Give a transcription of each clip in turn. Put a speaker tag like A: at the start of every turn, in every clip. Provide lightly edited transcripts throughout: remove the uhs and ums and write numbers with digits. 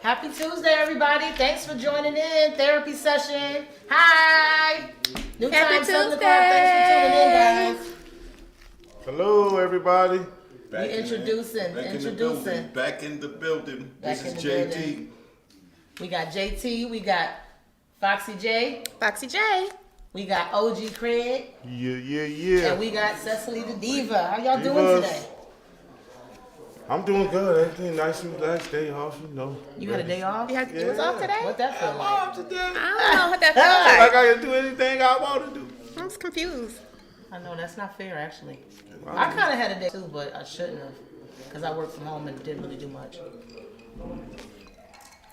A: Happy Tuesday, everybody. Thanks for joining in. Therapy session. Hi. New
B: Happy
A: time, 7 o'clock.
B: Tuesday.
A: Thanks for tuning in, guys.
C: Hello, everybody.
A: We introducing.
C: Back in the building.
A: Back
C: This
A: in
C: is
A: the
C: JT.
A: building. We got JT. We got Foxy J.
B: Foxy J.
A: We got OG Craig.
C: Yeah.
A: And we got Cecily the Diva. How y'all doing
C: Divas.
A: today?
C: I'm doing good. Everything nice and relaxed. Day off, you know.
A: You had a day off?
B: You was off today?
A: What that feel
C: I'm
A: like?
C: off today.
B: I don't know what that
C: Like
B: feels like.
C: I can do anything I want to do.
B: I was confused.
A: I know, that's not fair, actually. I kind of had a day too, but I shouldn't have. Because I worked from home and didn't really do much.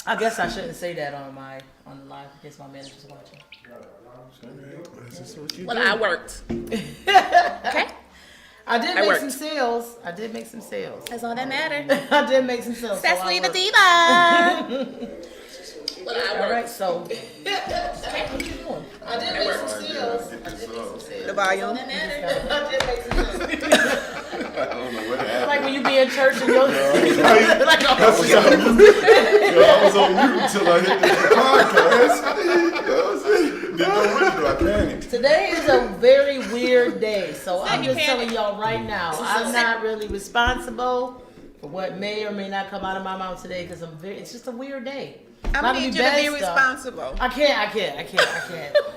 A: I guess I shouldn't say that on the live in case my manager's watching.
C: This is what you
B: Well,
C: do.
B: I worked. Okay?
A: I did
B: I
A: make
B: worked.
A: some sales.
B: That's all that mattered.
A: I did make some sales. so
B: Cecily
A: I
B: the
A: worked.
B: Diva. Well, I
A: All
B: worked.
A: right, so. What you doing? I did make some sales.
B: The volume.
A: I did make some sales.
C: I don't know what happened.
A: Like when you be in church and you're like,
C: I was on mute until I hit the podcast. You know what I'm saying? Didn't know what to do. I panicked.
A: Today is a very weird day, so I'm
B: you
A: just
B: panic.
A: telling y'all right now, I'm not really responsible for what may or may not come out of my mouth today because it's just a weird day.
B: I'm
A: Not
B: gonna need
A: be
B: you to
A: bad
B: be
A: stuff.
B: responsible.
A: I can't.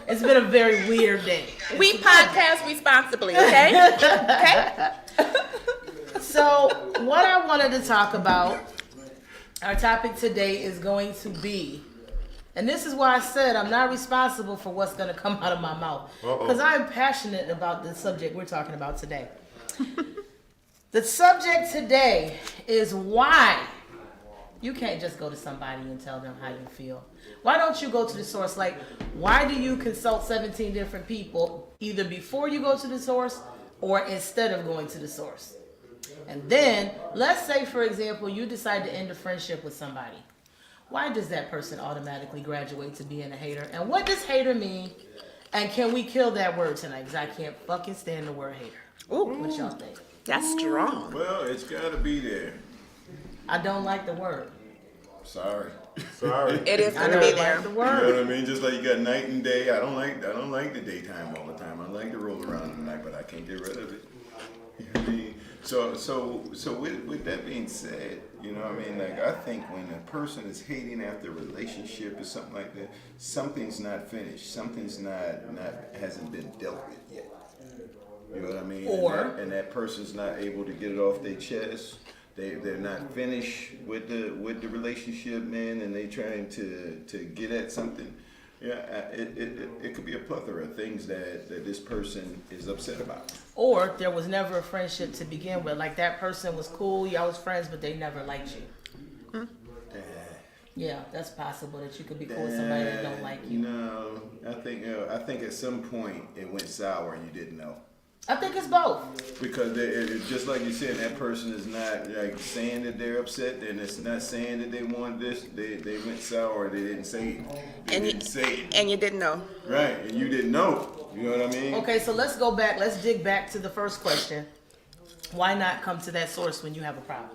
A: It's been a very weird day.
B: We podcast responsibly, okay? Okay?
A: So, what I wanted to talk about, our topic today is going to be, and this is why I said I'm not responsible for what's going to come out of my mouth. Because I'm passionate about the subject we're talking about today. The subject today is why you can't just go to somebody and tell them how you feel. Why don't you go to the source? Like, why do you consult 17 different people either before you go to the source or instead of going to the source? And then, let's say, for example, you decide to end a friendship with somebody. Why does that person automatically graduate to being a hater? And what does hater mean? And can we kill that word tonight? Because I can't fucking stand the word hater.
B: Ooh,
A: What y'all think?
B: that's strong.
C: Well, it's got to be there.
A: I don't like the word.
C: Sorry.
B: It is
A: I
B: gonna
A: don't
B: be
A: like
B: there.
A: the
C: You
A: word.
C: know what I mean? Just like you got night and day. I don't like the daytime all the time. I like to roll around at night, but I can't get rid of it. You know what I mean? So with that being said, you know what I mean? Like I think when a person is hating after a relationship or something like that, something's not finished. Something's not hasn't been dealt with yet. You know what I mean?
A: Or-
C: and that person's not able to get it off their chest. They're not finished with the relationship, man, and they trying to get at something. Yeah, it could be a plethora of things that this person is upset about.
A: Or there was never a friendship to begin with. Like that person was cool, y'all was friends, but they never liked you. Yeah, that's possible that you could be cool with somebody that don't like you.
C: No, I think at some point it went sour and you didn't know.
A: I think it's both.
C: Because just like you said, that person is not like saying that they're upset, and it's not saying that they want this. They went sour. They didn't say it.
B: And you didn't know.
C: Right, and you didn't know. You know what I mean?
A: Okay, so let's go back. Let's dig back to the first question. Why not come to that source when you have a problem?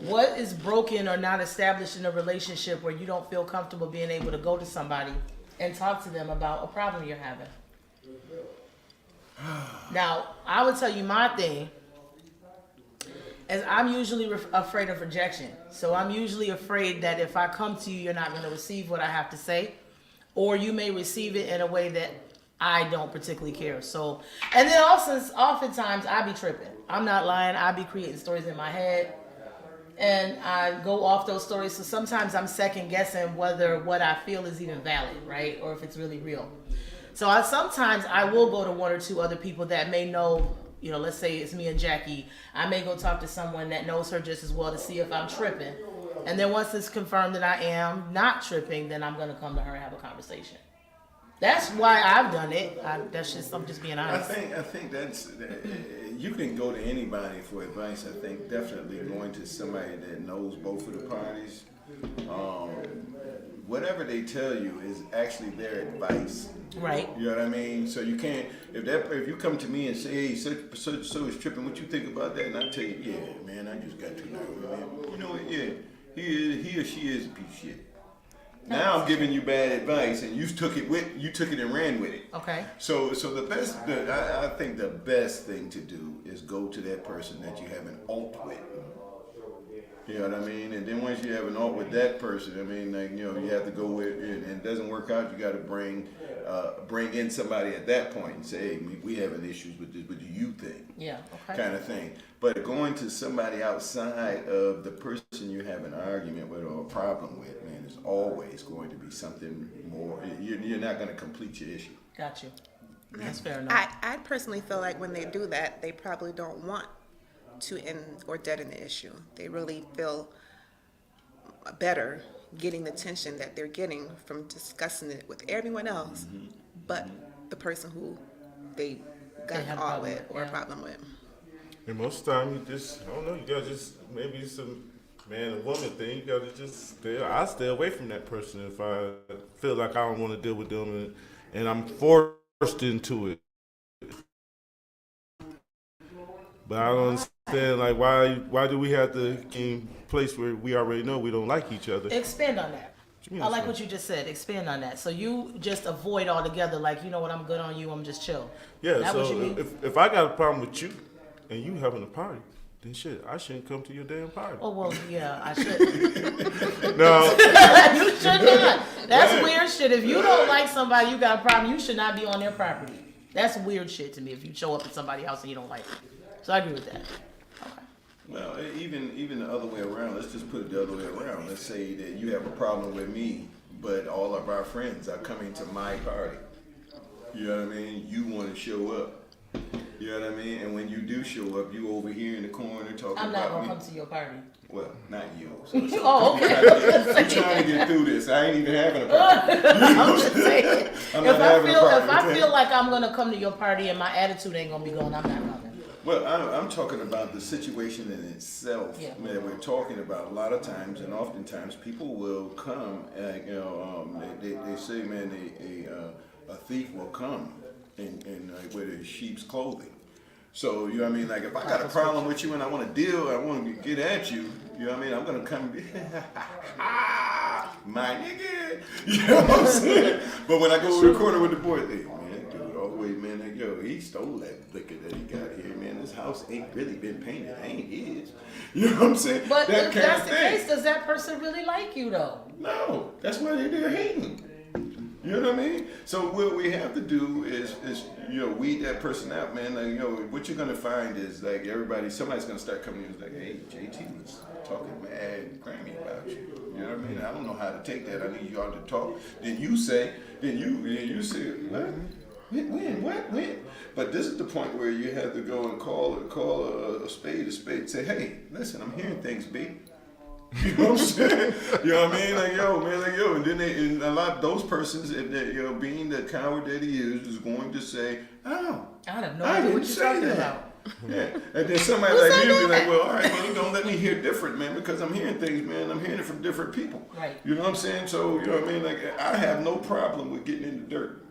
A: What is broken or not established in a relationship where you don't feel comfortable being able to go to somebody and talk to them about a problem you're having? Now, I would tell you my thing is I'm usually afraid of rejection. So I'm usually afraid that if I come to you, you're not going to receive what I have to say, or you may receive it in a way that I don't particularly care. So, and then also, oftentimes I be tripping. I'm not lying. I be creating stories in my head, and I go off those stories. So sometimes I'm second guessing whether what I feel is even valid, right, or if it's really real. So sometimes I will go to one or two other people that may know, you know, let's say it's me and Jackie. I may go talk to someone that knows her just as well to see if I'm tripping. And then once it's confirmed that I am not tripping, then I'm going to come to her and have a conversation. That's why I've done it. I'm just being honest.
C: I think that's you can go to anybody for advice. I think definitely going to somebody that knows both of the parties. Whatever they tell you is actually their advice.
A: Right.
C: You know what I mean? So you can't if you come to me and say, hey, so is tripping, what you think about that? And I tell you, yeah, man, I just got too nervous, man. You know what? Yeah, he he or she is a piece of shit. Now I'm giving you bad advice, and you took it and ran with it.
A: Okay.
C: So I think the best thing to do is go to that person that you have an alt with. You know what I mean? And then once you have an alt with that person, I mean, like, you know, you have to go with, and it doesn't work out, you got to bring in somebody at that point and say, hey, we having issues with this. What do you think?
A: Yeah. Okay.
C: Kind of thing. But going to somebody outside of the person you have an argument with or a problem with, man, is always going to be something more. You're not going to complete your issue.
A: Got you. That's fair enough.
B: I personally feel like when they do that, they probably don't want to end or deaden the issue. They really feel better getting the attention that they're getting from discussing it with everyone else, but the person who they got
A: They had a
B: caught
A: problem
B: with
A: with,
B: or a
A: yeah.
B: problem with.
D: And most of the time, you just, I don't know, you gotta just, maybe it's a man and woman thing, you gotta just I stay away from that person if I feel like I don't want to deal with them and I'm forced into it. But I don't understand, like, why do we have to in a place where we already know we don't like each other?
A: Expand on that.
D: you mean
A: I like
D: expand?
A: what you just said. Expand on that. So you just avoid altogether, like, you know what, I'm good on you, I'm just chill.
D: Yeah,
A: That what you
D: so
A: mean?
D: if I got a problem with you and you having a party, then shit, I shouldn't come to your damn party.
A: Oh, well, yeah, I should.
D: No,
A: You should not. That's weird shit. If you don't like somebody, you got a problem, you should not be on their property. That's weird shit to me if you show up at somebody's house and you don't like it. So I agree with that.
C: Well, even the other way around. Let's just put it the other way around. Let's say that you have a problem with me, but all of our friends are coming to my party. You know what I mean? You want to show up. You know what I mean? And when you do show up, you over here in the corner talking
A: I'm not
C: about
A: gonna
C: me.
A: come to your party.
C: Well, not you. So
A: Oh, okay.
C: I'm trying to get through this. I ain't even having a party.
A: I'm just saying.
C: I'm
A: If
C: not
A: I
C: having a
A: feel
C: party,
A: if I
C: okay?
A: feel like I'm gonna come to your party and my attitude ain't gonna be going, I'm not coming.
C: Well, I'm talking about the situation in itself
A: Yeah.
C: that we're talking about. A lot of times, and oftentimes, people will come, and they say, man, a thief will come in with his sheep's clothing. So, you know what I mean? Like, if I got a problem with you and I want to deal, I want to get at you, you know what I mean? I'm going to come, my nigga. You know what I'm saying? But when I go to the corner with the boy, hey, man, dude, always, man, like, yo, he stole that liquor that he got here, man. This house ain't really been painted. It ain't his. You know what I'm saying?
A: But
C: that
A: if
C: kind
A: that's
C: of
A: the
C: thing.
A: case, does that person really like you though?
C: No, that's why they're hating. You know what I mean? So what we have to do is weed that person out, man. Like, what you're gonna find is like somebody's gonna start coming to you and like, hey, JT was talking mad Grammy about you. You know what I mean? I don't know how to take that. I need y'all to talk. Then you say, what? When? But this is the point where you have to go and call a spade a spade. Say, hey, listen, I'm hearing things, B. You know what I'm saying? You know what I mean? Like, yo, man, like, yo. And then and a lot of those persons, if they, being the coward that he is going to say, oh,
A: I have no
C: I
A: idea
C: didn't
A: what you're
C: say
A: talking
C: that.
A: about.
C: Yeah. And then somebody
A: Who
C: like
A: said
C: me will be
A: that?
C: like, well, all right, well, don't let me hear different, man, because I'm hearing things, man. I'm hearing it from different people.
A: Right.
C: You know what I'm saying? So, you know what I mean? Like, I have no problem with getting in the dirt.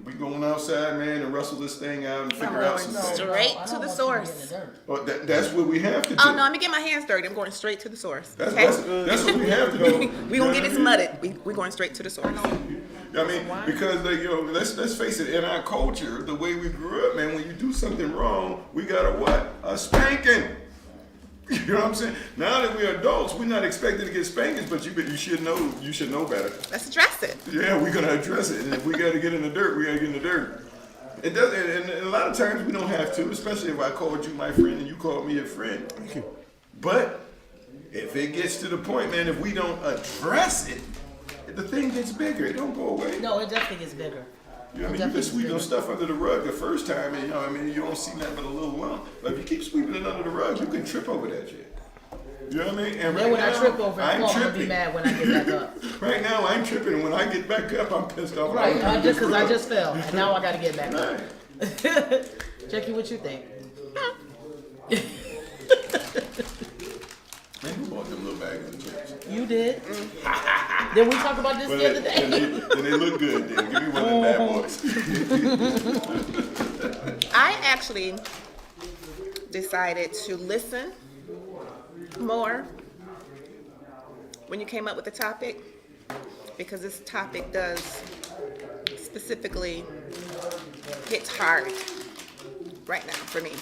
C: We going outside, man, and wrestle this thing out and figure out some things.
B: Straight
A: I
B: to
A: don't
B: the
A: want you
B: source.
A: get in the dirt.
C: Well, that's what we have to do.
B: Oh no, let me get my hands dirty. I'm going straight to the source.
C: That's
B: Okay?
C: that's what we have to do.
B: We gonna get this mudded. We going straight to the source.
C: I mean, because like, let's face it. In our culture, the way we grew up, man, when you do something wrong, we got a spanking. You know what I'm saying? Now that we're adults, we're not expected to get spankings, but you should know. You should know better.
B: Let's address it.
C: Yeah, we're gonna address it, and if we got to get in the dirt, we got to get in the dirt. It does, and a lot of times we don't have to, especially if I called you my friend and you called me a friend.
D: thank you.
C: But if it gets to the point, man, if we don't address it, the thing gets bigger. It don't go away.
A: No, it definitely gets bigger.
C: You know what I mean? You
A: definitely
C: can sweep
A: bigger.
C: those stuff under the rug the first time, and you don't see nothing but a little lump. But if you keep sweeping it under the rug, you can trip over that shit. You know what I mean? And
A: Then
C: right
A: when I
C: now,
A: trip over it,
C: I'm
A: I'm gonna be
C: tripping.
A: mad when I get back up.
C: Right now, I'm tripping, and when I get back up, I'm pissed off.
A: Right,
C: I'm
A: just because I just fell, and now I gotta get back up.
C: Right.
A: Jackie, what you think?
C: Man, who bought them little bags of chips?
A: You did. Did we talk about this
C: Well,
A: the other day?
C: and they look good. Then give me one of that box.
B: I actually decided to listen more when you came up with the topic, because this topic does specifically hit hard right now for me.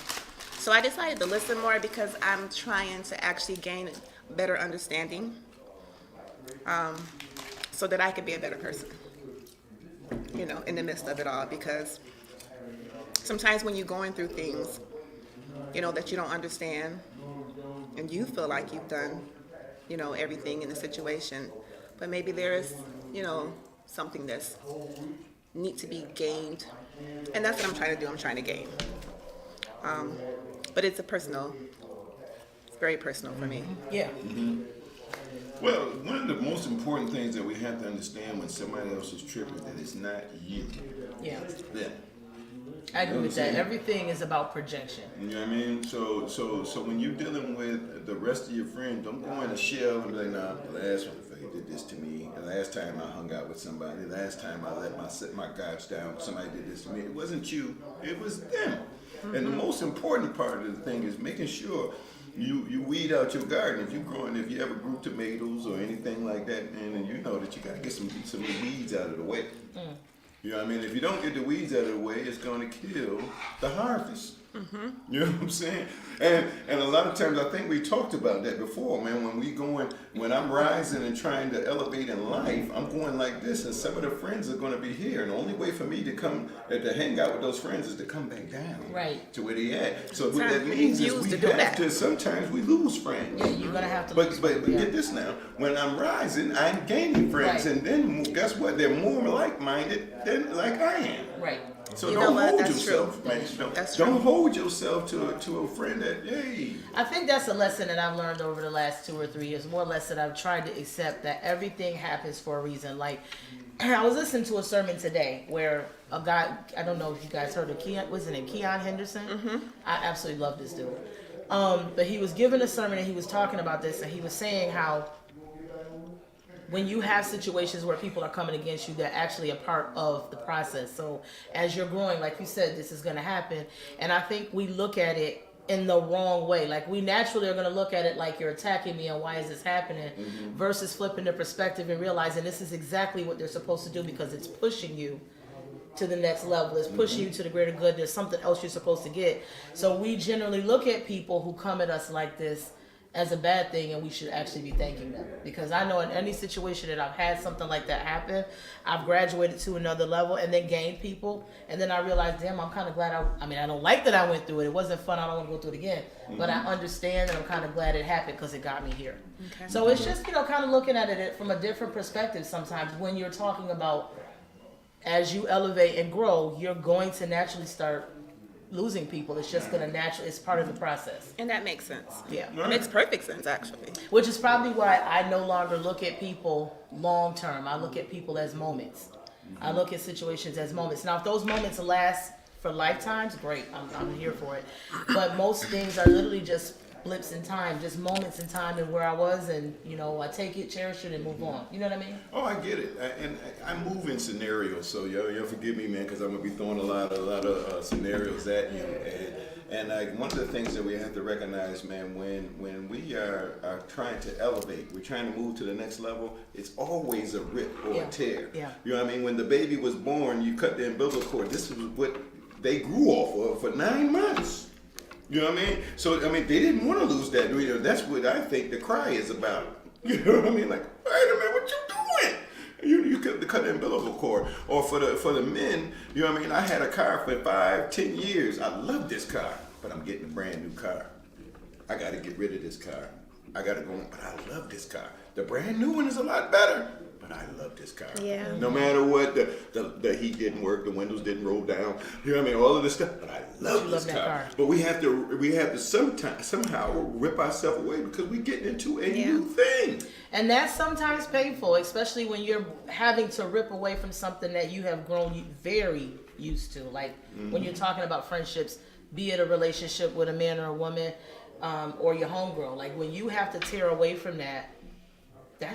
B: So I decided to listen more because I'm trying to actually gain better understanding, so that I could be a better person, you know, in the midst of it all. Because sometimes when you're going through things, you know, that you don't understand, and you feel like you've done, you know, everything in the situation, but maybe there is, you know, something that's need to be gained, and that's what I'm trying to do. I'm trying to gain, but it's very personal for me.
A: Yeah.
C: Well, one of the most important things that we have to understand when somebody else is tripping, that it's not you.
A: Yeah.
C: Them.
A: I agree with that. Everything is about projection.
C: You know what I mean? So when you're dealing with the rest of your friends, don't go in a shell and be like, nah, the last one did this to me. The last time I hung out with somebody, the last time I let my guards down, somebody did this to me. It wasn't you, it was them. Mm-hmm. And the most important part of the thing is making sure you weed out your garden. If you ever grew tomatoes or anything like that, man, and you know that you gotta get some weeds out of the way. You know what I mean? If you don't get the weeds out of the way, it's going to kill the harvest. Mm-hmm. You know what I'm saying? And a lot of times, I think we talked about that before, man. When I'm rising and trying to elevate in life, I'm going like this, and some of the friends are going to be here. And the only way for me to hang out with those friends is to come back down,
A: Right.
C: to where they at. So what that means is sometimes we lose friends.
A: Yeah, you're gonna have to.
C: But get this now. When I'm rising, I'm gaining friends,
A: Right.
C: and then guess what? They're more like-minded than like I am.
A: Right.
C: So
B: You
C: don't
B: know what?
C: hold
B: That's
C: yourself,
B: true.
C: man.
B: That's
C: Don't
B: true.
C: hold yourself to a friend that, hey.
A: I think that's a lesson that I've learned over the last 2 or 3 years. More or less that I've tried to accept that everything happens for a reason. Like, I was listening to a sermon today where a guy, I don't know if you guys heard of Keon Henderson? Mm-hmm. I absolutely love this dude. But he was giving a sermon and he was talking about this, and he was saying how when you have situations where people are coming against you, they're actually a part of the process. So as you're growing, like you said, this is going to happen. And I think we look at it in the wrong way. Like, we naturally are going to look at it like you're attacking me and why is this happening, versus flipping the perspective and realizing this is exactly what they're supposed to do because it's pushing you to the next level. It's pushing you to the greater good. There's something else you're supposed to get. So we generally look at people who come at us like this as a bad thing, and we should actually be thanking them, because I know in any situation that I've had something like that happen, I've graduated to another level and then gained people, and then I realized, damn, I'm kind of glad I don't like that I went through it. It wasn't fun. I don't want to go through it again, but I understand, and I'm kind of glad it happened because it got me here.
B: Okay.
A: So it's just, kind of looking at it from a different perspective sometimes when you're talking about, as you elevate and grow, you're going to naturally start losing people. It's just going to it's part of the process.
B: And that makes sense.
A: Yeah.
B: It makes perfect sense, actually.
A: Which is probably why I no longer look at people long term. I look at people as moments. I look at situations as moments. Now, if those moments last for lifetimes, great. I'm here for it. But most things are literally just blips in time, just moments in time and where I was, and I take it, cherish it, and move on. You know what I mean?
C: Oh, I get it. I move in scenarios, so y'all forgive me, man, because I'm gonna be throwing a lot of scenarios at you. And like one of the things that we have to recognize, man, when we are trying to elevate, we're trying to move to the next level, it's always a rip or a tear.
A: Yeah.
C: You know what I mean? When the baby was born, you cut the umbilical cord. This is what they grew off of for 9 months. You know what I mean? So, they didn't want to lose that. That's what I think the cry is about. You know what I mean? Like, wait a minute, what you doing? You cut the umbilical cord. Or for the men, you know what I mean? I had a car for 5-10 years. I love this car, but I'm getting a brand new car. I got to get rid of this car. I got to go, but I love this car. The brand new one is a lot better, but I love this car.
B: Yeah.
C: No matter what, the heat didn't work, the windows didn't roll down. You know what I mean? All of this stuff, but I love this car. But we have to somehow rip ourselves away because we're getting into a new thing.
A: And that's sometimes painful, especially when you're having to rip away from something that you have grown very used to. Like when you're talking about friendships, be it a relationship with a man or a woman, or your homegirl. Like when you have to tear away from that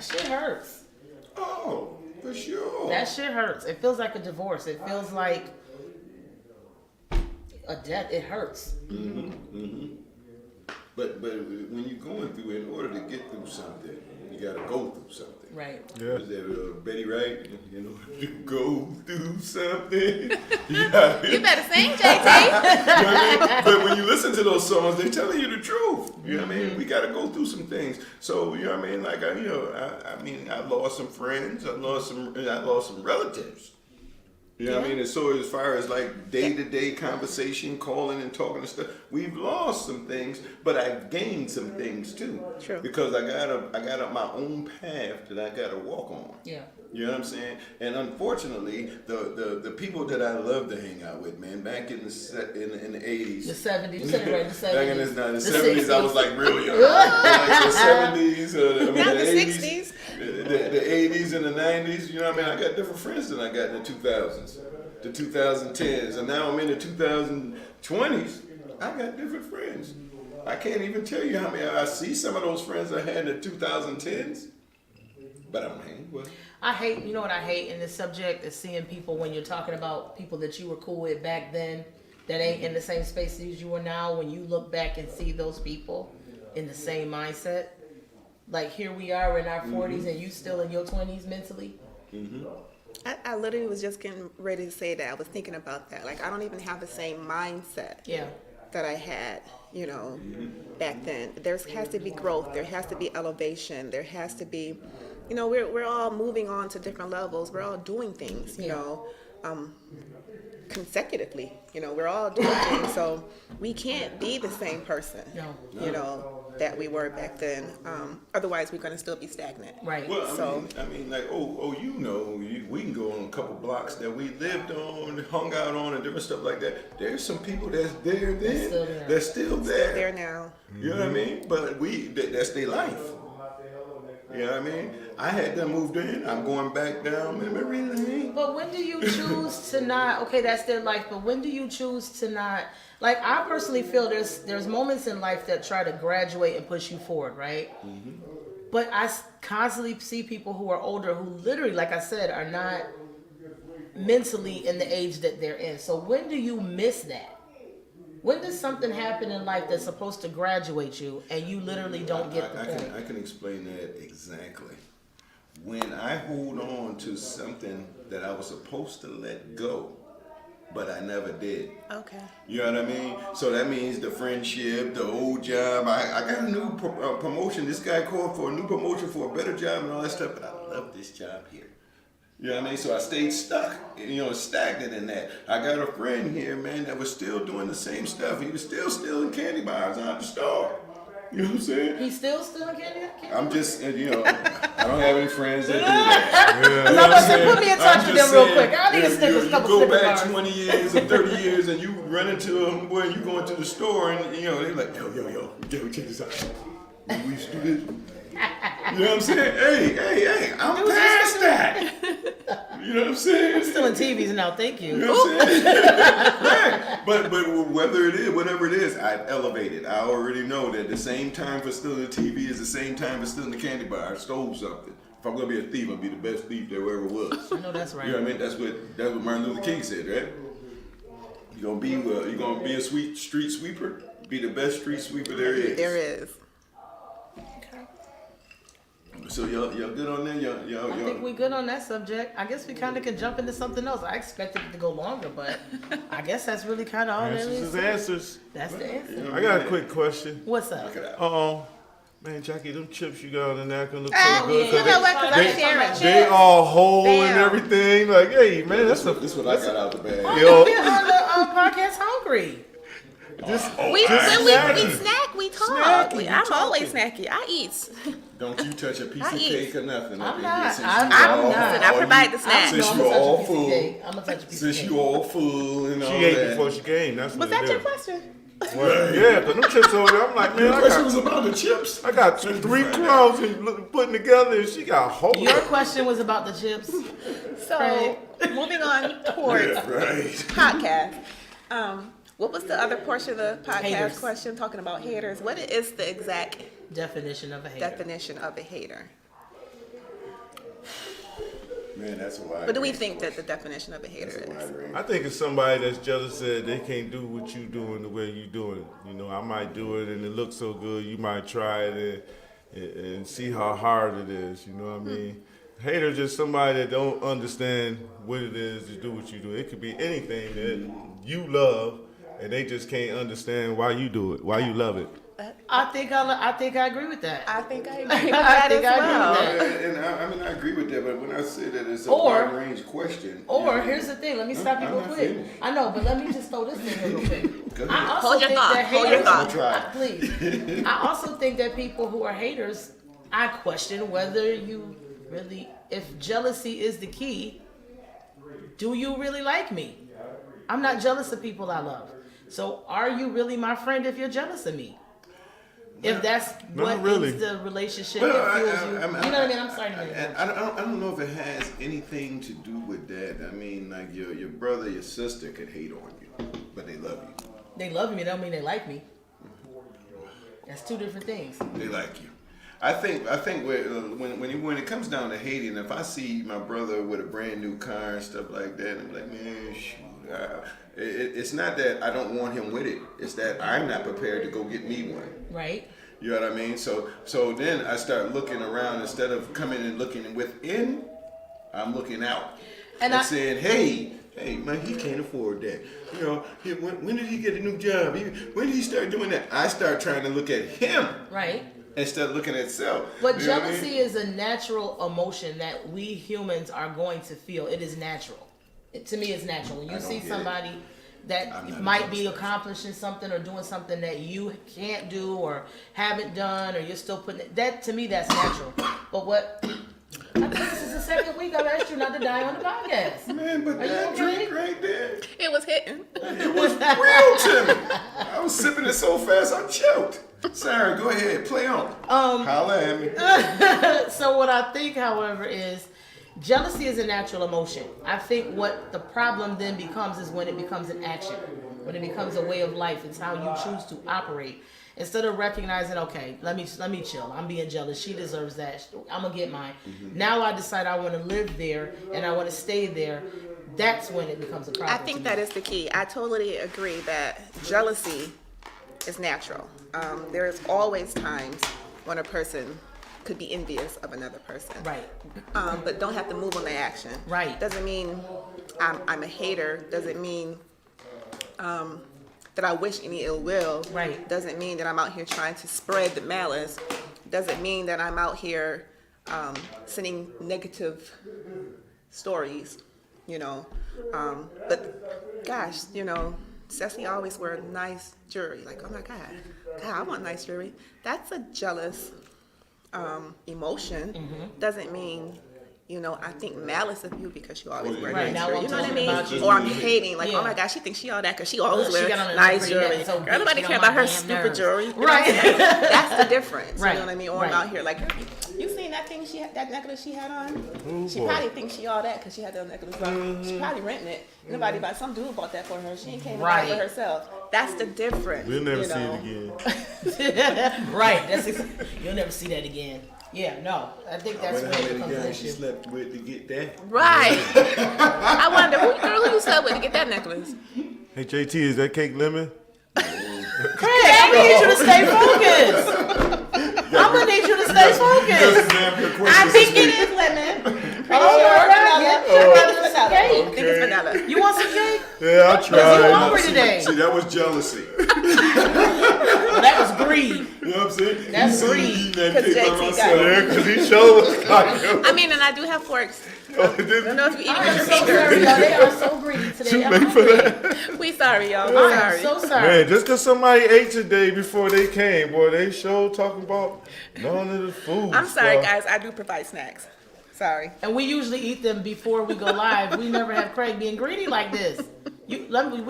A: shit hurts.
C: Oh, for sure.
A: That shit hurts. It feels like a divorce. It feels like a death. It hurts.
C: But when you're going through, in order to get through something, You gotta go through something.
A: Right.
D: Yeah.
C: Was that Betty Wright? You know, you go through something. You gotta,
B: You better sing, JT.
C: you know what I mean? But when you listen to those songs, they're telling you the truth. You know what I mean? We got to go through some things. So you know what I mean? Like I lost some friends. I lost some relatives. You know what I mean? And so as far as like day-to-day conversation, calling and talking and stuff, we've lost some things, but I gained some things too.
B: True.
C: Because I got my own path that I got to walk on.
A: Yeah.
C: You know what I'm saying? And unfortunately, the people that I love to hang out with, man, back in the 80s.
A: The 70s. You said it right. The 70s.
C: Back in the 70s,
A: 60s.
C: I was like real young. Like the 70s,
B: Not
C: the
B: the
C: 80s,
B: 60s.
C: the 80s and the 90s. You know what I mean? I got different friends than I got in the 2000s, the 2010s, and now I'm in the 2020s. I got different friends. I can't even tell you how many. I see some of those friends I had in the 2010s, but I don't hang with.
A: I hate, you know what I hate in this subject is seeing people when you're talking about people that you were cool with back then that ain't in the same space as you are now. When you look back and see those people in the same mindset, like here we are in our 40s and you still in your 20s mentally.
B: I literally was just getting ready to say that. I was thinking about that. Like, I don't even have the same mindset
A: Yeah.
B: that I had, you know, back then. There has to be growth. There has to be elevation. There has to be, you know, we're all moving on to different levels. We're all doing things, you know, consecutively. You know, we're all doing things. So we can't be the same person,
A: No.
B: you know, that we were back then. Otherwise, we're going to still be stagnant.
A: Right.
C: Well,
B: So-
C: I mean, like, you know, we can go on a couple blocks that we lived on, hung out on, and different stuff like that. There's some people that's there then,
A: still there.
C: that's still there.
B: There now.
C: You know what I mean? But that's their life. You know what I mean? I had them moved in. I'm going back down memory lane.
A: But when do you choose to not? Okay, that's their life. But when do you choose to not? Like I personally feel there's moments in life that try to graduate and push you forward, right? But I constantly see people who are older who literally, like I said, are not mentally in the age that they're in. So when do you miss that? When does something happen in life that's supposed to graduate you and you literally don't get the point?
C: I can explain that exactly. When I hold on to something that I was supposed to let go, but I never did.
B: Okay.
C: You know what I mean? So that means the friendship, the old job. I got a new promotion. This guy called for a new promotion for a better job and all that stuff, but I love this job here. You know what I mean? So I stayed stuck, you know, stagnant in that. I got a friend here, man, that was still doing the same stuff. He was still stealing candy bars out the store. You know what I'm saying?
A: He's still in candy?
C: I'm just, you know, I don't have any friends that do that.
A: I'm about to say, put me in touch
C: I'm
A: with
C: just
A: them real
C: saying,
A: quick. I need a
C: if
A: Snickers,
C: you
A: couple
C: go
A: Snickers
C: back
A: bars.
C: 20 years or 30 years and you run into them, boy, you go into the store and, you know, they're like, yo, check this out. We used to do this. You know what I'm saying? Hey, I'm past that. You know what I'm saying?
A: Still in TVs now, thank you.
C: You know what I'm saying? Right. But whether it is, whatever it is, I've elevated. I already know that the same time for stealing the TV is the same time for stealing the candy bar. I stole something. If I'm gonna be a thief, I'll be the best thief there ever was.
A: I know that's right.
C: You know what I mean? That's what Martin Luther King said, right? You're gonna be a street sweeper. Be the best street sweeper there is.
B: There is.
C: So y'all good on that? Y'all.
A: I think we good on that subject. I guess we kind of can jump into something else. I expected it to go longer, but I guess that's really kind of all there
D: Answers
A: is.
D: is answers.
A: That's the answer.
D: I got a quick question.
A: What's up?
D: Man, Jackie, them chips you got in there can look
B: Oh,
D: so good.
B: you know what? 'Cause I'm
D: they-
B: sharing.
D: They all whole and
B: Damn.
D: everything. Like, hey, man, that's
C: This is what I got out the bag.
A: Oh, you've been on the podcast hungry.
B: We
D: snacky.
B: snack, we talk.
D: Snacky,
B: I'm
D: you
B: always snacky. I eat.
C: Don't you touch a piece
B: I
C: of
B: eat.
C: cake or nothing up
A: I'm
C: in
A: not.
C: here. Since
A: I'm
C: you all-
A: not.
B: Listen, I provide the snack.
C: Since
A: I'm
C: you
A: gonna touch
C: all
A: a piece of
C: full.
A: cake. I'm gonna touch a piece
C: Since
A: of cake.
C: you all full and all
D: She ate
C: that.
D: before she came. That's
B: Was
D: what
B: that
D: it
B: your
D: is.
B: question?
D: Well, yeah, because them chips over there, I'm like, man,
C: Your
D: I
C: question was
D: got,
C: about the chips.
D: I got 3 crumbs and putting together, and she got whole.
A: Your question was about the chips.
B: So,
A: Right.
B: moving on towards
C: Yeah, right.
B: podcast. What was the other portion of the podcast
A: Haters.
B: question? Talking about haters. What is the exact
A: Definition of a hater.
B: definition of a hater?
C: Man, that's why.
B: What do we think that the definition of a hater is?
D: I think it's somebody that's jealous that they can't do what you doing the way you doing it. You know, I might do it and it looks so good, you might try it and see how hard it is. You know what I mean? Hater just somebody that don't understand what it is to do what you do. It could be anything that you love, and they just can't understand why you do it, why you love it.
A: I think I agree with that.
B: I think I agree with
A: I
B: that
A: think
B: as
A: I agree with
B: well.
A: that.
C: And I agree with that, but when I say that it's a
A: Or-
C: wide range question.
A: Or here's the thing. Let me stop you
C: I'm
A: real
C: not
A: quick.
C: finished.
A: I know, but let me just throw this in here real quick.
C: Go ahead.
A: I also
B: Hold your
A: think
B: thought.
A: that
B: Hold your
A: haters,
B: thought.
C: Try.
A: please. I also think that people who are haters, I question whether you really, if jealousy is the key, do you really like me? I'm not jealous of people I love. So are you really my friend if you're jealous of me? If that's
D: Not
A: what
D: really.
A: is the relationship
C: Well,
A: that fuels you.
C: I-
A: You know what I mean? I'm sorry to make
C: And I don't know if it has anything to do with that. I mean, like your brother, your sister could hate on you, but they love you.
A: They love me, don't mean they like me. That's two different things.
C: They like you. I think when it comes down to hating, if I see my brother with a brand new car and stuff like that, I'm like, man, shoot. It's not that I don't want him with it. It's that I'm not prepared to go get me one.
A: Right?
C: You know what I mean? So then I start looking around instead of coming and looking within. I'm looking out
A: And
C: and
A: I-
C: saying, hey, man, he can't afford that. You know, when did he get a new job? When did he start doing that? I start trying to look at him
A: Right.
C: instead of looking at self.
A: But
C: You know what I
A: jealousy
C: mean?
A: is a natural emotion that we humans are going to feel. It is natural. To me, it's natural. When you
C: I don't
A: see
C: get it.
A: somebody that
C: I'm not
A: might be
C: against
A: accomplishing something or doing something that you can't do or haven't done, or you're still putting it, that to me, that's natural. But what? I think this is the second week I've asked you not to die on the podcast.
C: Man, but
A: Are you
C: that
A: okay?
C: drink right there,
B: It was hitting.
C: it was real to me. I was sipping it so fast I choked. Sarah, go ahead, play on. Holla at me.
A: So what I think, however, is jealousy is a natural emotion. I think what the problem then becomes is when it becomes an action, when it becomes a way of life. It's how you choose to operate. Instead of recognizing, okay, let me chill. I'm being jealous. She deserves that. I'm gonna get mine. Now I decide I want to live there and I want to stay there. That's when it becomes a problem.
B: I think that is the key. I totally agree that jealousy is natural. There's always times when a person could be envious of another person.
A: right.
B: But don't have to move on the action.
A: Right.
B: Doesn't mean I'm a hater. Doesn't mean that I wish any ill will.
A: Right.
B: Doesn't mean that I'm out here trying to spread the malice. Doesn't mean that I'm out here sending negative stories, you know. But gosh, you know, Cecily always wear nice jewelry. Like, oh my God, I want nice jewelry. That's a jealous emotion. Doesn't mean, you know, I think malice of you because you always wear
A: Right,
B: nice
A: now
B: jewelry.
A: I'm
B: You know what I
A: talking
B: mean?
A: about you.
B: Or I'm hating, like,
A: Yeah.
B: oh my gosh, she thinks she all that because she always
A: Look, she
B: wears
A: got on a
B: nice
A: pretty
B: jewelry.
A: necklace, so
B: Girl, nobody
A: bitch,
B: care
A: get on
B: about
A: my
B: her
A: damn
B: stupid
A: nerves.
B: jewelry. You know what
A: Right.
B: I'm saying? That's the difference.
A: Right.
B: You know what I mean? Or
A: Right.
B: I'm out here like, you seen that thing she had, that necklace she had on?
D: Oh,
B: She
D: boy.
B: probably thinks she all that because she had that necklace on. She probably renting it. Nobody bought, some dude bought that for her. She ain't came and bought it for
A: Right.
B: herself. That's the difference.
D: We'll never
B: you
D: see
B: know?
D: it again.
A: Right. You'll never see that again. Yeah. No. I think that's
C: How
A: where it
C: many
A: becomes an
C: guys she
A: issue.
C: slept with to get that?
B: Right. I wonder, who you slept with to get that necklace?
D: Hey JT, is that cake lemon?
A: Craig, I'm gonna need you to stay focused. I'm gonna need you to stay focused.
B: I think it is lemon.
A: Oh,
B: Yeah,
A: yeah.
B: vanilla.
A: Cake.
B: I think it's vanilla.
A: You want some cake?
D: Yeah, I
A: You
D: tried.
A: hungry today?
C: See, that was jealousy.
A: Well, that was greed.
C: You know what I'm saying?
A: That's
C: You see me
A: greed.
C: eating that
B: 'Cause
C: cake by
B: JT got
C: myself.
B: it.
D: Yeah, because he showed us like
B: I mean, and I do have forks. I don't know if you eat
A: I'm
B: with your
A: so sorry,
B: fingers.
A: y'all. They are so greedy today. I'm
D: make for
A: hungry.
B: We sorry, y'all. We
A: I am
B: sorry.
A: so sorry.
D: Man, just because somebody ate today before they came, boy, they showed talking about none of the food.
B: I'm sorry,
D: stuff.
B: guys. I do provide snacks. Sorry.
A: And we usually eat them before we go live. We never have Craig being greedy like this. We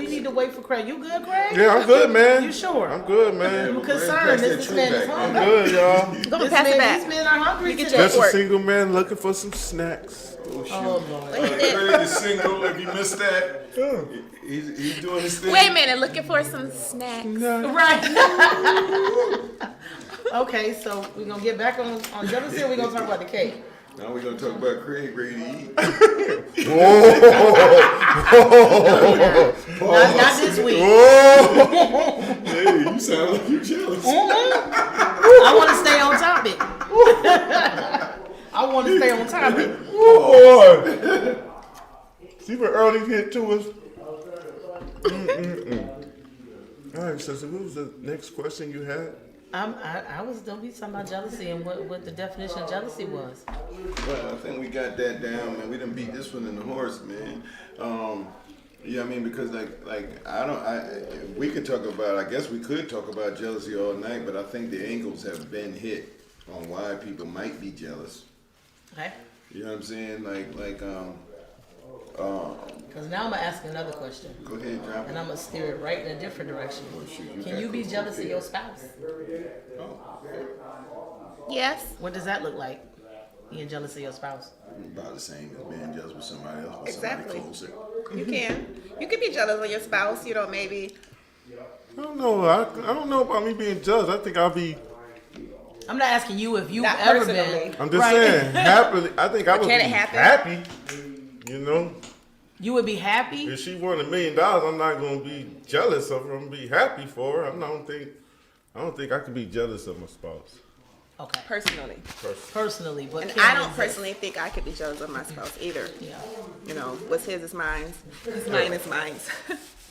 A: need to wait for Craig. You good, Craig?
D: Yeah, I'm good, man.
A: You sure?
D: I'm good, man.
A: I'm
C: Pass
A: concerned.
C: that
A: This
C: tray
A: man is
C: back.
D: I'm
A: hungry.
D: good, y'all.
B: Go and
A: This
B: pass it
A: man, these
B: back.
A: men are hungry
B: You get
A: today.
B: your-
D: Just a
B: Pork.
D: single man looking for some snacks.
C: Oh, shoot.
A: Oh, Lord.
C: Craig is single. If you missed that, he's doing his thing.
B: Wait a minute. Looking for some snacks.
A: Right. Okay, so we're going to get back on jealousy, or we're going to talk about the cake?
C: Now we're gonna talk about Craig ready to eat.
A: Not this week.
C: Hey, you sound like you're jealous.
A: I want to stay on topic. I want to stay on time.
D: Oh boy! See what early hit to us. All right, so what was the next question you had?
A: I was gonna be talking about jealousy and what the definition of jealousy was.
C: Well, I think we got that down, man. We done beat this one in the horse, man. Yeah, I mean, because we could talk about, I guess we could talk about jealousy all night, but I think the angles have been hit on why people might be jealous.
A: Okay.
C: You know what I'm saying?
A: Because now I'm gonna ask another question,
C: Go ahead, drop
A: and
C: it.
A: I'm gonna steer it right in a different direction.
C: shoot,
A: Can
C: got
A: you be
C: this.
A: jealous of your spouse?
B: Yes.
A: What does that look like? Being jealous of your spouse.
C: About the same as being jealous with somebody else, with
B: Exactly.
C: somebody closer.
B: You can. You can be jealous of your spouse. You know, maybe.
D: I don't know. I don't know about me being jealous. I think I'll be.
A: I'm not asking you if you've
B: Not
A: ever
B: personally.
A: been.
D: I'm just
A: Right.
D: saying, happily. I think I would
B: Can
D: be
B: it happen?
D: happy. You know,
A: You would be happy.
D: if she won $1 million, I'm not gonna be jealous of her. I'm gonna be happy for her. I don't think I could be jealous of my spouse.
A: Okay.
B: Personally.
A: Personally, but
B: And
A: Kim
B: I don't
A: is-
B: personally think I could be jealous of my spouse either.
A: Yeah.
B: You know, what's his is mine. Mine is mine.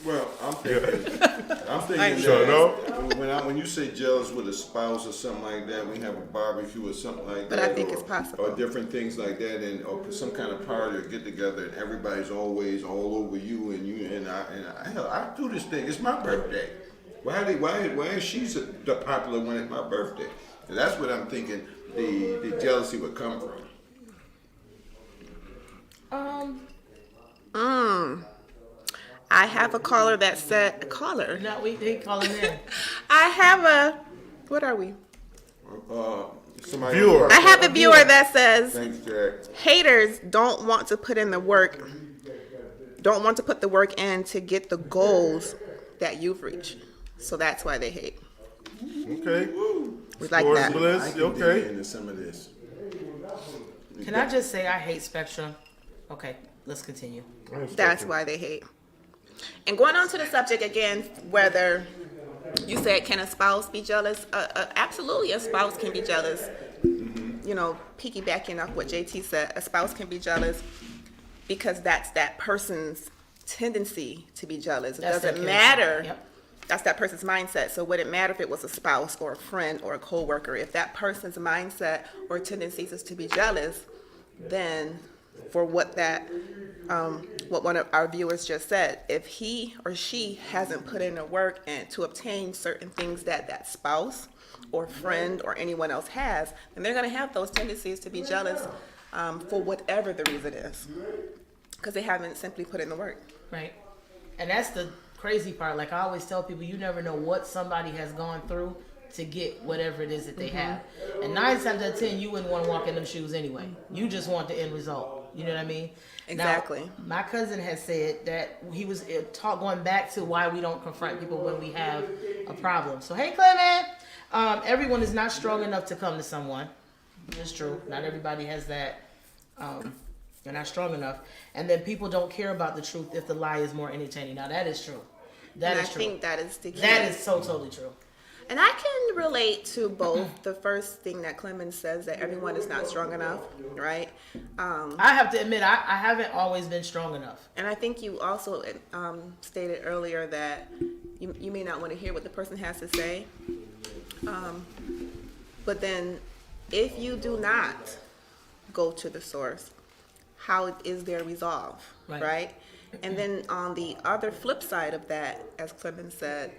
C: Well, I'm thinking
D: Sure,
C: that when you say jealous with a spouse or something like that, we have a barbecue or something like
B: But
C: that.
B: I think
C: or,
B: it's possible.
C: Or different things like that, or some kind of party or get together, and everybody's always all over you, and I do this thing. It's my birthday. Why is she the popular one at my birthday? And that's what I'm thinking. The jealousy would come from.
B: I have a caller that said, a caller?
A: No, they calling in.
B: I have a, what are we?
C: Somebody
D: Viewer.
B: I have a viewer that says,
C: Thanks, Jack.
B: haters don't want to put in the work, don't want to put the work in to get the goals that you've reached. So that's why they hate.
D: Okay.
B: We like
D: Sports
B: that.
D: bliss.
C: I can dig
D: Okay.
C: into some of this.
A: Can I just say I hate Spectrum? Okay, let's continue.
B: That's why they hate. And going on to the subject again, whether you said, can a spouse be jealous? Absolutely, a spouse can be jealous. You know, piggybacking off what JT said, a spouse can be jealous because that's that person's tendency to be jealous. It
A: That's their
B: doesn't
A: character.
B: matter.
A: Yep.
B: That's that person's mindset. So would it matter if it was a spouse or a friend or a coworker? If that person's mindset or tendencies is to be jealous, then for what one of our viewers just said, if he or she hasn't put in the work and to obtain certain things that that spouse or friend or anyone else has, then they're going to have those tendencies to be jealous for whatever the reason is, because they haven't simply put in the work.
A: Right. And that's the crazy part. Like I always tell people, you never know what somebody has gone through to get whatever it is that they have. And 9 times out of 10, you wouldn't want to walk in them shoes anyway. You just want the end result. You know what I mean?
B: Exactly.
A: Now, my cousin has said that he was going back to why we don't confront people when we have a problem. So, hey, Clement, everyone is not strong enough to come to someone. It's true. Not everybody has that. They're not strong enough. And then people don't care about the truth if the lie is more entertaining. Now, that is true. That
B: And
A: is
B: I
A: true.
B: think that is the key.
A: That is so totally true.
B: And I can relate to both. The first thing that Clemens says, that everyone is not strong enough, right?
A: I have to admit, I haven't always been strong enough.
B: And I think you also stated earlier that you may not want to hear what the person has to say. But then if you do not go to the source, how is their resolve,
A: Right.
B: right? And then on the other flip side of that, as Clemens said,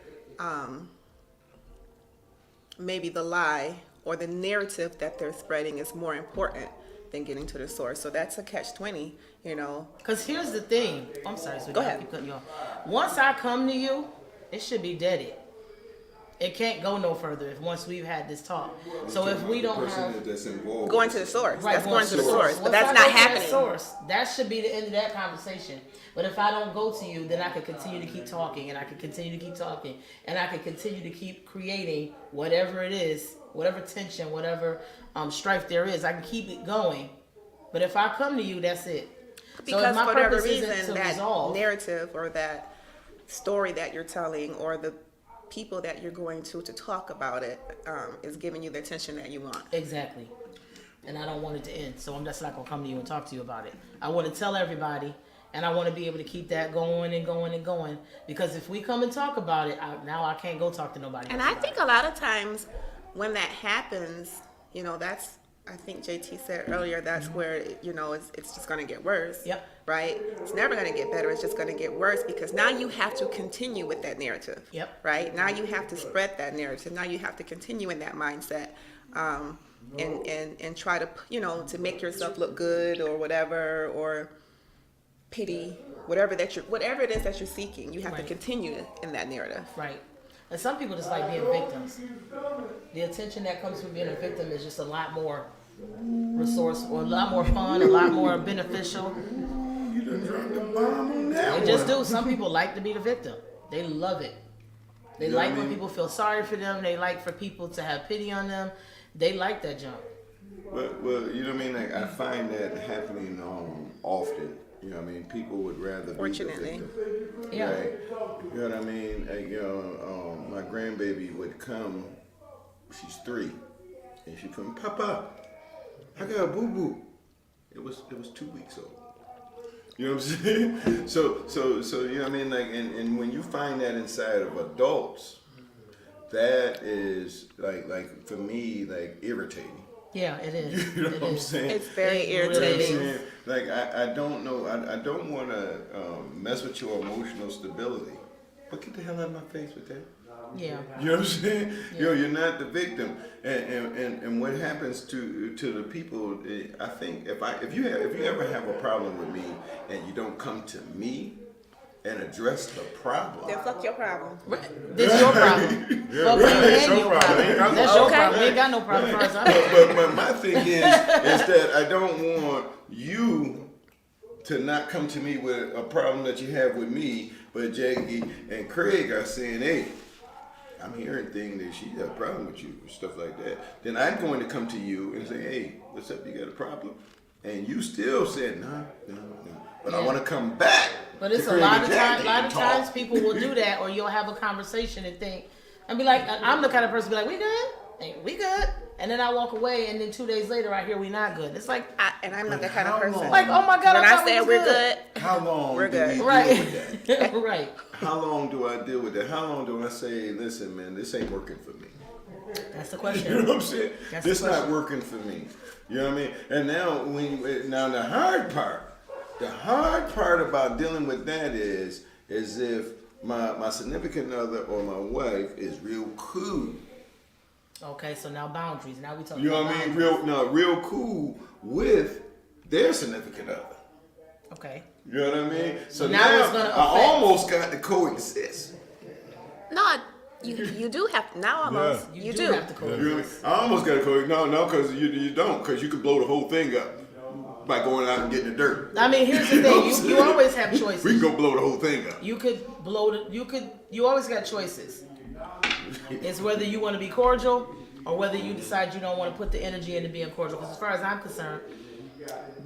B: maybe the lie or the narrative that they're spreading is more important than getting to the source. So that's a catch-20, you know.
A: Because here's the thing. I'm sorry, sweetie.
B: Go
A: I
B: ahead.
A: keep cutting you off. Once I come to you, it should be deaded. It can't go no further once we've had this talk. So if we don't have...
C: that's involved.
B: Going to the source.
A: Right,
B: That's going to the source. But
A: Once
B: that's
A: I
B: not
A: go to that
B: happening.
A: source, that should be the end of that conversation. But if I don't go to you, then I can continue to keep talking, and I can continue to keep talking, and I can continue to keep creating whatever it is, whatever tension, whatever strife there is. I can keep it going. But if I come to you, that's it. So if
B: Because
A: my
B: for whatever
A: purpose isn't
B: reason,
A: to
B: that
A: resolve,
B: narrative or that story that you're telling or the people that you're going to talk about it is giving you the attention that you want.
A: exactly. and I don't want it to end. So I'm just not gonna come to you and talk to you about it. I want to tell everybody, and I want to be able to keep that going and going and going. Because if we come and talk about it, now I can't go talk to nobody.
B: And
A: else
B: I
A: about
B: think
A: it.
B: a lot of times when that happens, you know, that's, I think JT said earlier, that's where, you know, it's just going to get worse.
A: Yep.
B: Right? It's never going to get better. It's just going to get worse because now you have to continue with that narrative.
A: Yep.
B: Right? Now you have to spread that narrative. Now you have to continue in that mindset. And try to, you know, to make yourself look good or whatever, or pity, whatever it is that you're seeking, you have to
A: Right.
B: continue in that narrative.
A: Right. And some people just like being victims. The attention that comes from being a victim is just a lot more resourceful, a lot more fun, a lot more beneficial.
C: You done dropped the bomb on that
A: They just
C: one.
A: do. Some people like to be the victim. They love it. They
C: You know
A: like
C: what I
A: when
C: mean?
A: people feel sorry for them. They like for people to have pity on them. They like that junk.
C: Well, you know what I mean? Like, I find that happening often. You know what I mean? People would rather be
B: Fortunately.
C: the victim.
A: Yeah.
C: Right? You know what I mean? Like, you know, my grandbaby would come, she's 3, and she'd come, Papa, I got a boo-boo. It was 2 weeks old. You know what I'm saying? So you know what I mean? Like, and when you find that inside of adults, that is like for me, like irritating.
A: Yeah, it is.
C: You know
A: It
C: what I'm
A: is.
C: saying?
B: It's very
A: It
C: You know what I'm
B: irritating.
C: saying? Like I don't know. I don't want to mess with your emotional stability. But get the hell out of my face with that.
A: Yeah.
C: You know what I'm saying? Yo, you're not the victim. And what happens to the people? I think if you ever have a problem with me and you don't come to me and address the problem.
B: Then fuck your problem.
A: This is your problem. Fuck you and your problem. That's your
B: Okay.
A: problem. We ain't got no problem as far as I'm concerned.
C: But my thing is that I don't want you to not come to me with a problem that you have with me, but Jackie and Craig are saying, hey, I'm hearing things that she has a problem with you, stuff like that. Then I'm going to come to you and say, hey, what's up, you got a problem? And you still said, no. But I want to come back.
A: But it's
C: to
A: a
C: Craig
A: lot
C: and
A: of
C: Jackie
A: times.
C: and talk.
A: Times people will do that, or you'll have a conversation and think, and be like, I'm the kind of person to be like, we good? Hey, we good? And then I walk away, and then 2 days later I hear we not good. It's like,
B: And I'm not that kind of
C: How
B: person.
C: long?
A: like, oh my God,
B: When
A: I
B: I
A: thought we
B: said
A: was
B: we're good,
C: How long
B: We're
C: do
B: good.
C: we deal
A: Right.
C: with that?
A: Right.
C: How long do I deal with that? How long do I say, listen, man, this ain't working for me?
A: That's the
C: You know
A: question.
C: what I'm saying?
A: That's
C: This
A: the
C: not
A: question.
C: working for me. You know what I mean? And now the hard part about dealing with that is if my significant other or my wife is real cool.
A: Okay, so now boundaries. Now we talking
C: You know
A: about
C: what I mean?
A: boundaries.
C: Real cool with their significant other.
A: Okay.
C: You know what I mean? So
A: Now
C: now
A: it's gonna
C: I
A: affect-
C: almost got to coexist.
B: no, you do have now almost.
A: You
B: You
A: do
B: do.
A: have to
C: You know what I mean?
A: coexist.
C: I almost got to coexist. No, because you don't, because you could blow the whole thing up by going out and getting the dirt.
A: I mean, here's the
C: You know what
A: thing.
C: I'm
A: You
C: saying?
A: always have
C: We
A: choices.
C: can go blow the whole thing up.
A: You could blow the. You always got choices. It's whether you want to be cordial or whether you decide you don't want to put the energy into being cordial. Because as far as I'm concerned,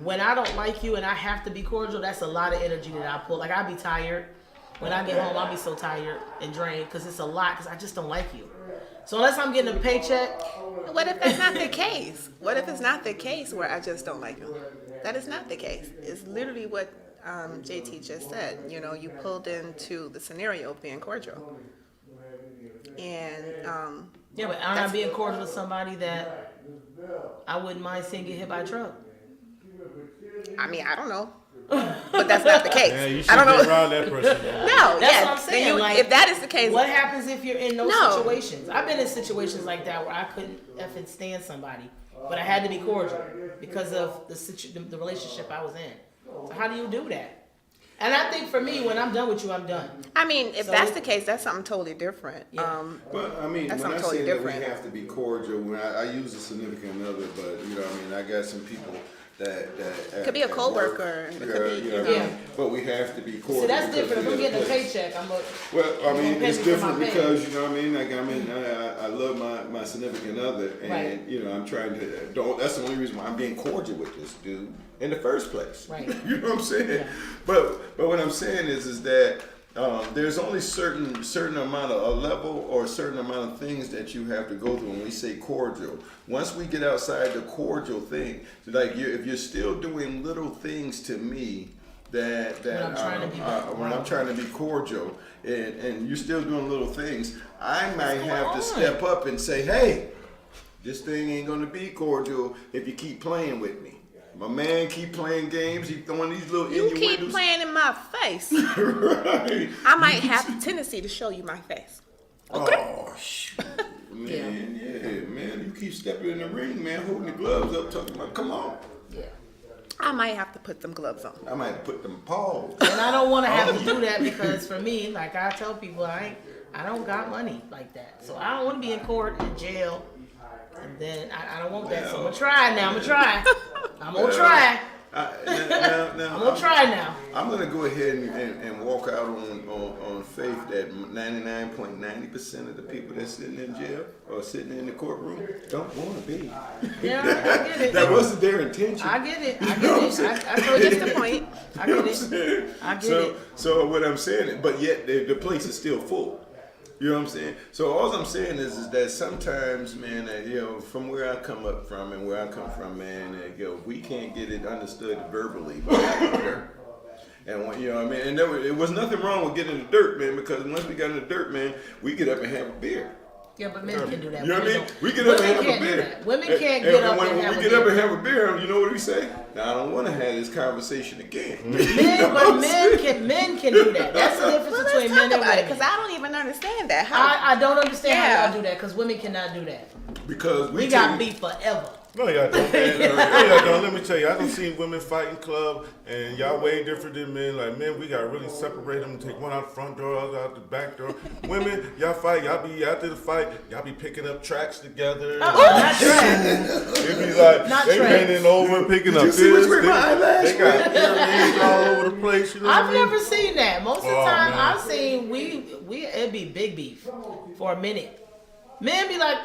A: when I don't like you and I have to be cordial, that's a lot of energy that I pull. Like, I'll be tired. When I get home, I'll be so tired and drained because it's a lot because I just don't like you. So unless I'm getting a paycheck,
B: What if that's not the case? What if it's not the case where I just don't like you? That is not the case. It's literally what JT just said. You know, you pulled into the scenario of being cordial. And
A: yeah, but I'm not being cordial to somebody that I wouldn't mind seeing get hit by a truck.
B: I mean, I don't know. But that's not the case.
D: Yeah, you should
B: I don't
D: be
B: know.
D: around that person. Man.
B: No,
A: That's
B: yeah.
A: what I'm saying.
B: Then
A: like,
B: if that is the case,
A: what happens if you're in those
B: No.
A: situations? I've been in situations like that where I couldn't effing stand somebody, but I had to be cordial because of the relationship I was in. So how do you do that? And I think for me, when I'm done with you, I'm done.
B: I mean, if
A: So-
B: that's the case, that's something totally different.
A: Yeah.
C: But I mean,
B: That's
C: when I
B: something totally
C: say
B: different.
C: that we have to be cordial, when I use a significant other, but you know, I mean, I got some people that
B: Could be a
C: at
B: coworker,
C: work,
B: it could be,
C: you know,
A: Yeah.
C: But we have to be cordial.
A: See, that's
C: because
A: different. If
C: we
A: I'm
C: got
A: getting a
C: place.
A: paycheck, I'm a.
C: Well, I mean,
A: You're
C: it's
A: gonna pay me for
C: different
A: my pay.
C: because you know what I mean. Like, I mean, I love my significant other, and
A: Right.
C: you know, I'm trying to. Don't. That's the only reason why I'm being cordial with this dude in the first place.
A: Right.
C: You know what I'm saying?
A: Yeah.
C: But what I'm saying is that there's only certain amount of a level or a certain amount of things that you have to go through when we say cordial. Once we get outside the cordial thing, like if you're still doing little things to me that when I'm trying to be cordial, and you're still doing little things, I might have to step up and say, hey, this thing ain't gonna be cordial if you keep playing with me. My man keep playing games. He throwing these little
B: You
C: innuendos.
B: keep playing in my face.
C: Right.
B: I might have the tendency to show you my face.
C: Oh, shoot. Man, yeah, man. You keep stepping in the ring, man, holding the gloves up, talking about, come on.
A: Yeah.
B: I might have to put them gloves on.
C: I might put them paws.
A: And I don't want to have to do that because for me, like I tell people, I don't got money like that. So I don't want to be in court, in jail, and then I don't want that. So I'm gonna try now. I'm gonna try. I'm gonna try.
C: Now,
A: I'm gonna try now.
C: I'm gonna go ahead and walk out on faith that 99.90% of the people that's sitting in jail or sitting in the courtroom don't want to be.
A: Yeah, I get it.
C: That wasn't their intention.
A: I get it. I
C: You know
A: get
C: what I'm
A: it. I told you the point. I
C: You know
A: get
C: what I'm
A: it.
C: saying?
A: I get it.
C: So what I'm saying, but yet the place is still full. You know what I'm saying? So all I'm saying is that sometimes, man, from where I come up from and where I come from, man, we can't get it understood verbally by the dirt. And when, you know what I mean? And it was nothing wrong with getting in the dirt, man, because once we got in the dirt, man, we get up and have a beer.
A: Yeah, but men can do that.
C: You know what I
A: Women
C: mean?
A: don't.
C: We get up and
A: Women
C: have a
A: can't do
C: beer.
A: that. Women can't get up and have a
C: When we get
A: beer.
C: up and have a beer, you know what we say? Now, I don't want to have this conversation again.
A: Men can do that. That's the difference
B: Well,
A: between
B: let's
A: men
B: talk
A: and
B: about it,
A: women.
B: because I don't even understand that. How?
A: I don't understand how
B: Yeah.
A: y'all do that because women cannot do that.
C: Because
A: We got beef forever.
D: No, y'all don't. Man. No, y'all don't. Let me tell you, I don't see women fighting club, and y'all way different than men. Like men, we got to really separate them. Take one out the front door, other out the back door. Women, y'all fight. Y'all be after the fight. Y'all be picking up tracks together.
A: Not trash.
D: It be like
A: Not
D: they
A: trash.
D: bending over, picking up
C: you see which
D: this.
C: way my eyelash
D: They got earrings all over the place. You know what
A: I've
D: I mean?
A: never seen that. Most of the
D: Oh,
A: time,
D: man.
A: I've seen it'd be big beef for a minute. Men be like,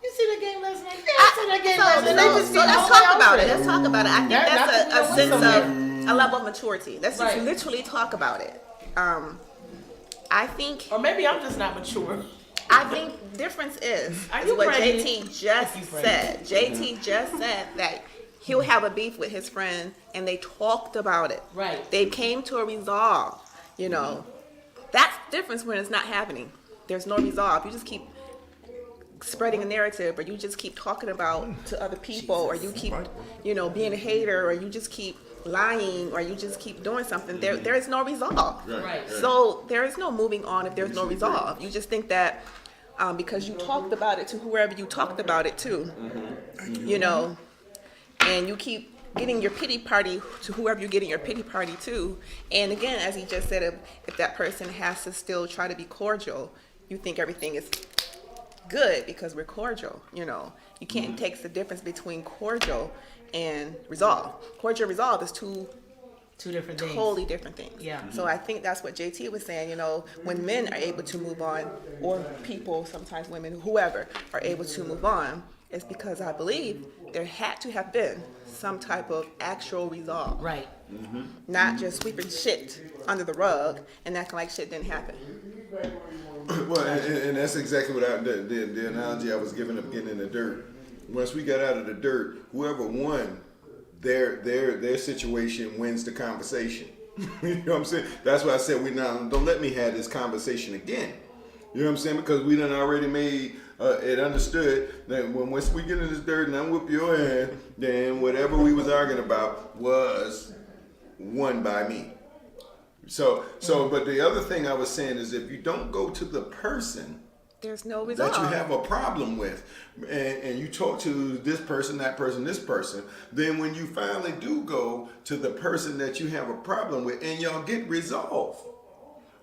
A: "You see that game last night? Yeah, I saw that game last night." They just be
B: So let's
A: all
B: talk about
A: over
B: it. Let's talk about it. I think
A: Not
B: that's
A: that we
B: a
A: don't
B: sense
A: want
B: of a level of maturity. Let's just
A: Right.
B: literally talk about it. I think
A: Or maybe I'm just not mature.
B: the difference is
A: Are you
B: what
A: pregnant?
B: JT just
A: You
B: said.
A: pregnant.
B: JT just said that he'll have a beef with his friend, and they talked about it.
A: Right.
B: They came to a resolve. You know, that's the difference when it's not happening. There's no resolve. You just keep spreading a narrative, or you just keep talking about to other people, or you keep, being a hater, or you just keep lying, or you just keep doing something. There is no resolve.
A: Right.
B: So there is no moving on if there's no resolve. You just think that because you talked about it to whoever you talked about it to, and you keep getting your pity party to whoever you're getting your pity party to. And again, as he just said, if that person has to still try to be cordial, you think everything is good because we're cordial. You can't take the difference between cordial and resolve. Cordial resolve is two
A: different things.
B: totally different things.
A: Yeah.
B: So I think that's what JT was saying, when men are able to move on, or people, sometimes women, whoever, are able to move on, it's because I believe there had to have been some type of actual resolve.
A: Right.
B: Not just sweeping shit under the rug and acting like shit didn't happen.
C: Well, and that's exactly what the analogy I was giving of getting in the dirt. Once we got out of the dirt, whoever won their situation wins the conversation. You know what I'm saying? That's why I said don't let me have this conversation again. You know what I'm saying? Because we done already made it understood that once we get in this dirt and I whoop your hand, then whatever we was arguing about was won by me. So, but the other thing I was saying is if you don't go to the person
B: There's no resolve.
C: that you have a problem with, and you talk to this person, that person, this person, then when you finally do go to the person that you have a problem with, and y'all get resolved,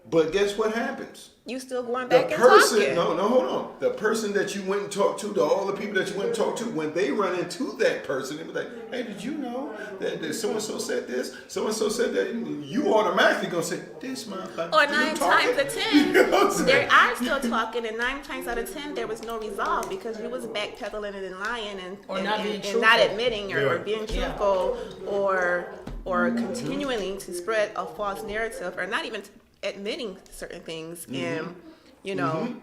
C: but guess what happens?
B: You still going
C: The
B: back and
C: person,
B: talking.
C: no, hold on. The person that you went and talked to, all the people that you went and talked to, when they run into that person, they be like, "Hey, did you know that so and so said this? So and so said that." You automatically gonna say, "This motherfucker."
B: Or
C: you
B: 9
C: talking?"
B: times out of 10,
C: You know what I'm saying?
B: they are still talking, and 9 times out of 10, there was no resolve because you was backpedaling and lying
A: Or
B: and
A: not being
B: and
A: truthful.
B: not admitting or
D: Yeah.
B: being
A: Yeah.
B: truthful or continuing to spread a false narrative, or not even admitting certain things,
C: Mm-hmm.
B: and you know,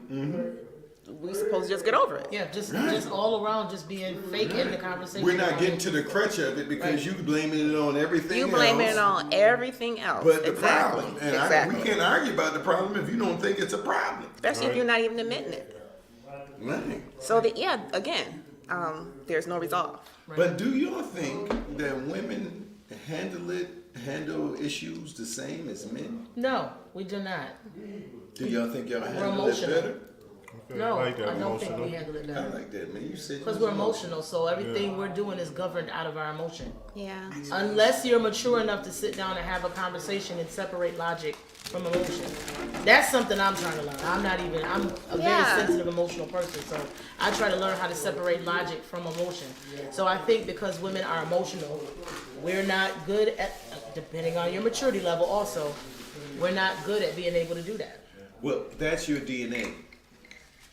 B: we supposed to just get over it.
A: Yeah, just all around, just being fake in the conversation.
C: We're not getting to the crutch of it because you blaming it on everything
B: You
C: else.
B: blaming it on everything else.
C: But the
B: exactly.
C: problem, and
B: exactly.
C: we can't argue about the problem if you don't think it's a problem.
B: Especially if you're not even admitting it.
C: Right.
B: So again, there's no resolve.
C: But do you think that women handle issues the same as men?
A: No, we do not.
C: Do y'all think y'all handle it
A: emotional.
C: better?
A: No,
D: like that
A: I don't think
D: emotional.
A: we handle it
C: I
A: better.
C: like that, man. You said
A: Because we're emotional, so everything we're doing is governed out of our emotion.
B: Yeah.
A: Unless you're mature enough to sit down and have a conversation and separate logic from emotion. That's something I'm trying to learn. I'm a very
B: Yeah.
A: sensitive, emotional person, so I try to learn how to separate logic from emotion. So I think because women are emotional, we're not good at, depending on your maturity level also, we're not good at being able to do that.
C: Well, that's your DNA.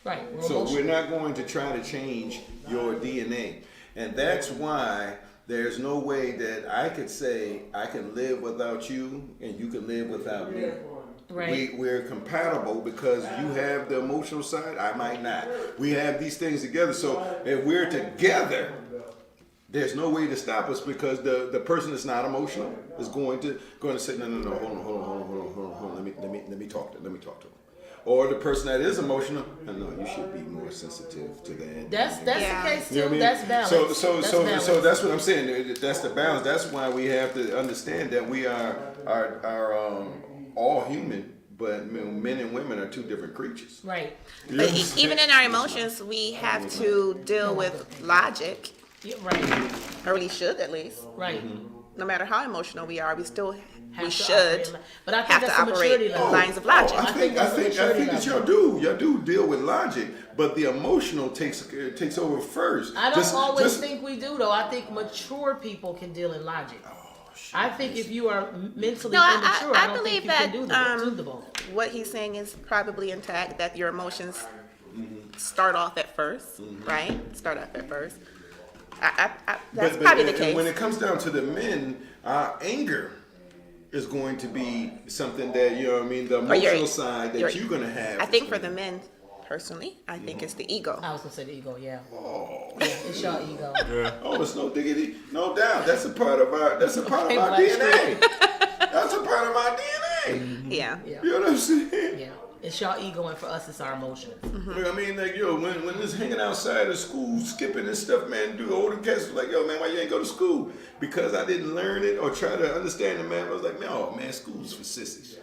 A: Right, we're
C: So
A: emotional.
C: we're not going to try to change your DNA. And that's why there's no way that I could say I can live without you and you can live without me.
A: Right.
C: We're compatible because you have the emotional side, I might not. We have these things together. So if we're together, there's no way to stop us because the person that's not emotional is going to say, no, hold on, let me talk to them. Or the person that is emotional, no, you should be more sensitive to that.
A: That's
B: Yeah.
A: the case too.
C: You know what I mean?
A: That's balance.
C: So that's what I'm saying. That's the balance. That's why we have to understand that we are all human, but men and women are two different creatures.
A: Right.
C: You know what I'm
B: But
C: saying?
B: even in our emotions, we have to deal with logic,
A: Yeah, right.
B: or we should at least.
A: Right.
B: No matter how emotional we are, we still
A: Have
B: we
A: to
B: should
A: operate but I think
B: have
A: that's
B: to
A: the maturity
B: operate
A: level.
B: lines of logic.
C: I think
A: that's the maturity
C: that
A: level.
C: y'all do deal with logic, but the emotional takes over first.
A: I don't always
C: just-
A: think we do though. I think mature people can deal in logic. I think if you are mentally
B: No,
A: immature,
B: I
A: I don't
B: believe
A: think you can
B: that,
A: do the both.
B: What he's saying is probably intact, that your emotions start off at first, right? Start off at first. That's probably the case.
C: When it comes down to the men, anger is going to be something that, you know what I mean, the
B: Or your-
C: emotional side that
B: your-
C: you're going to have.
B: I think for the men, personally, I think it's the ego.
A: I was gonna say the ego, yeah.
C: Oh,
A: Yeah, it's your ego.
C: oh, it's no diggity, no doubt. That's a part of our
A: Okay,
C: DNA.
A: Black
C: That's a part of our DNA.
B: Yeah.
A: Yeah.
C: You know what I'm saying?
A: Yeah. It's your ego, and for us, it's our emotions.
C: Look, I mean, like, yo, when this hanging outside of school, skipping and stuff, man, dude, older cats was like, yo, man, why you ain't go to school? Because I didn't learn it or try to understand it, man. I was like, man, oh, man, school's for sissies.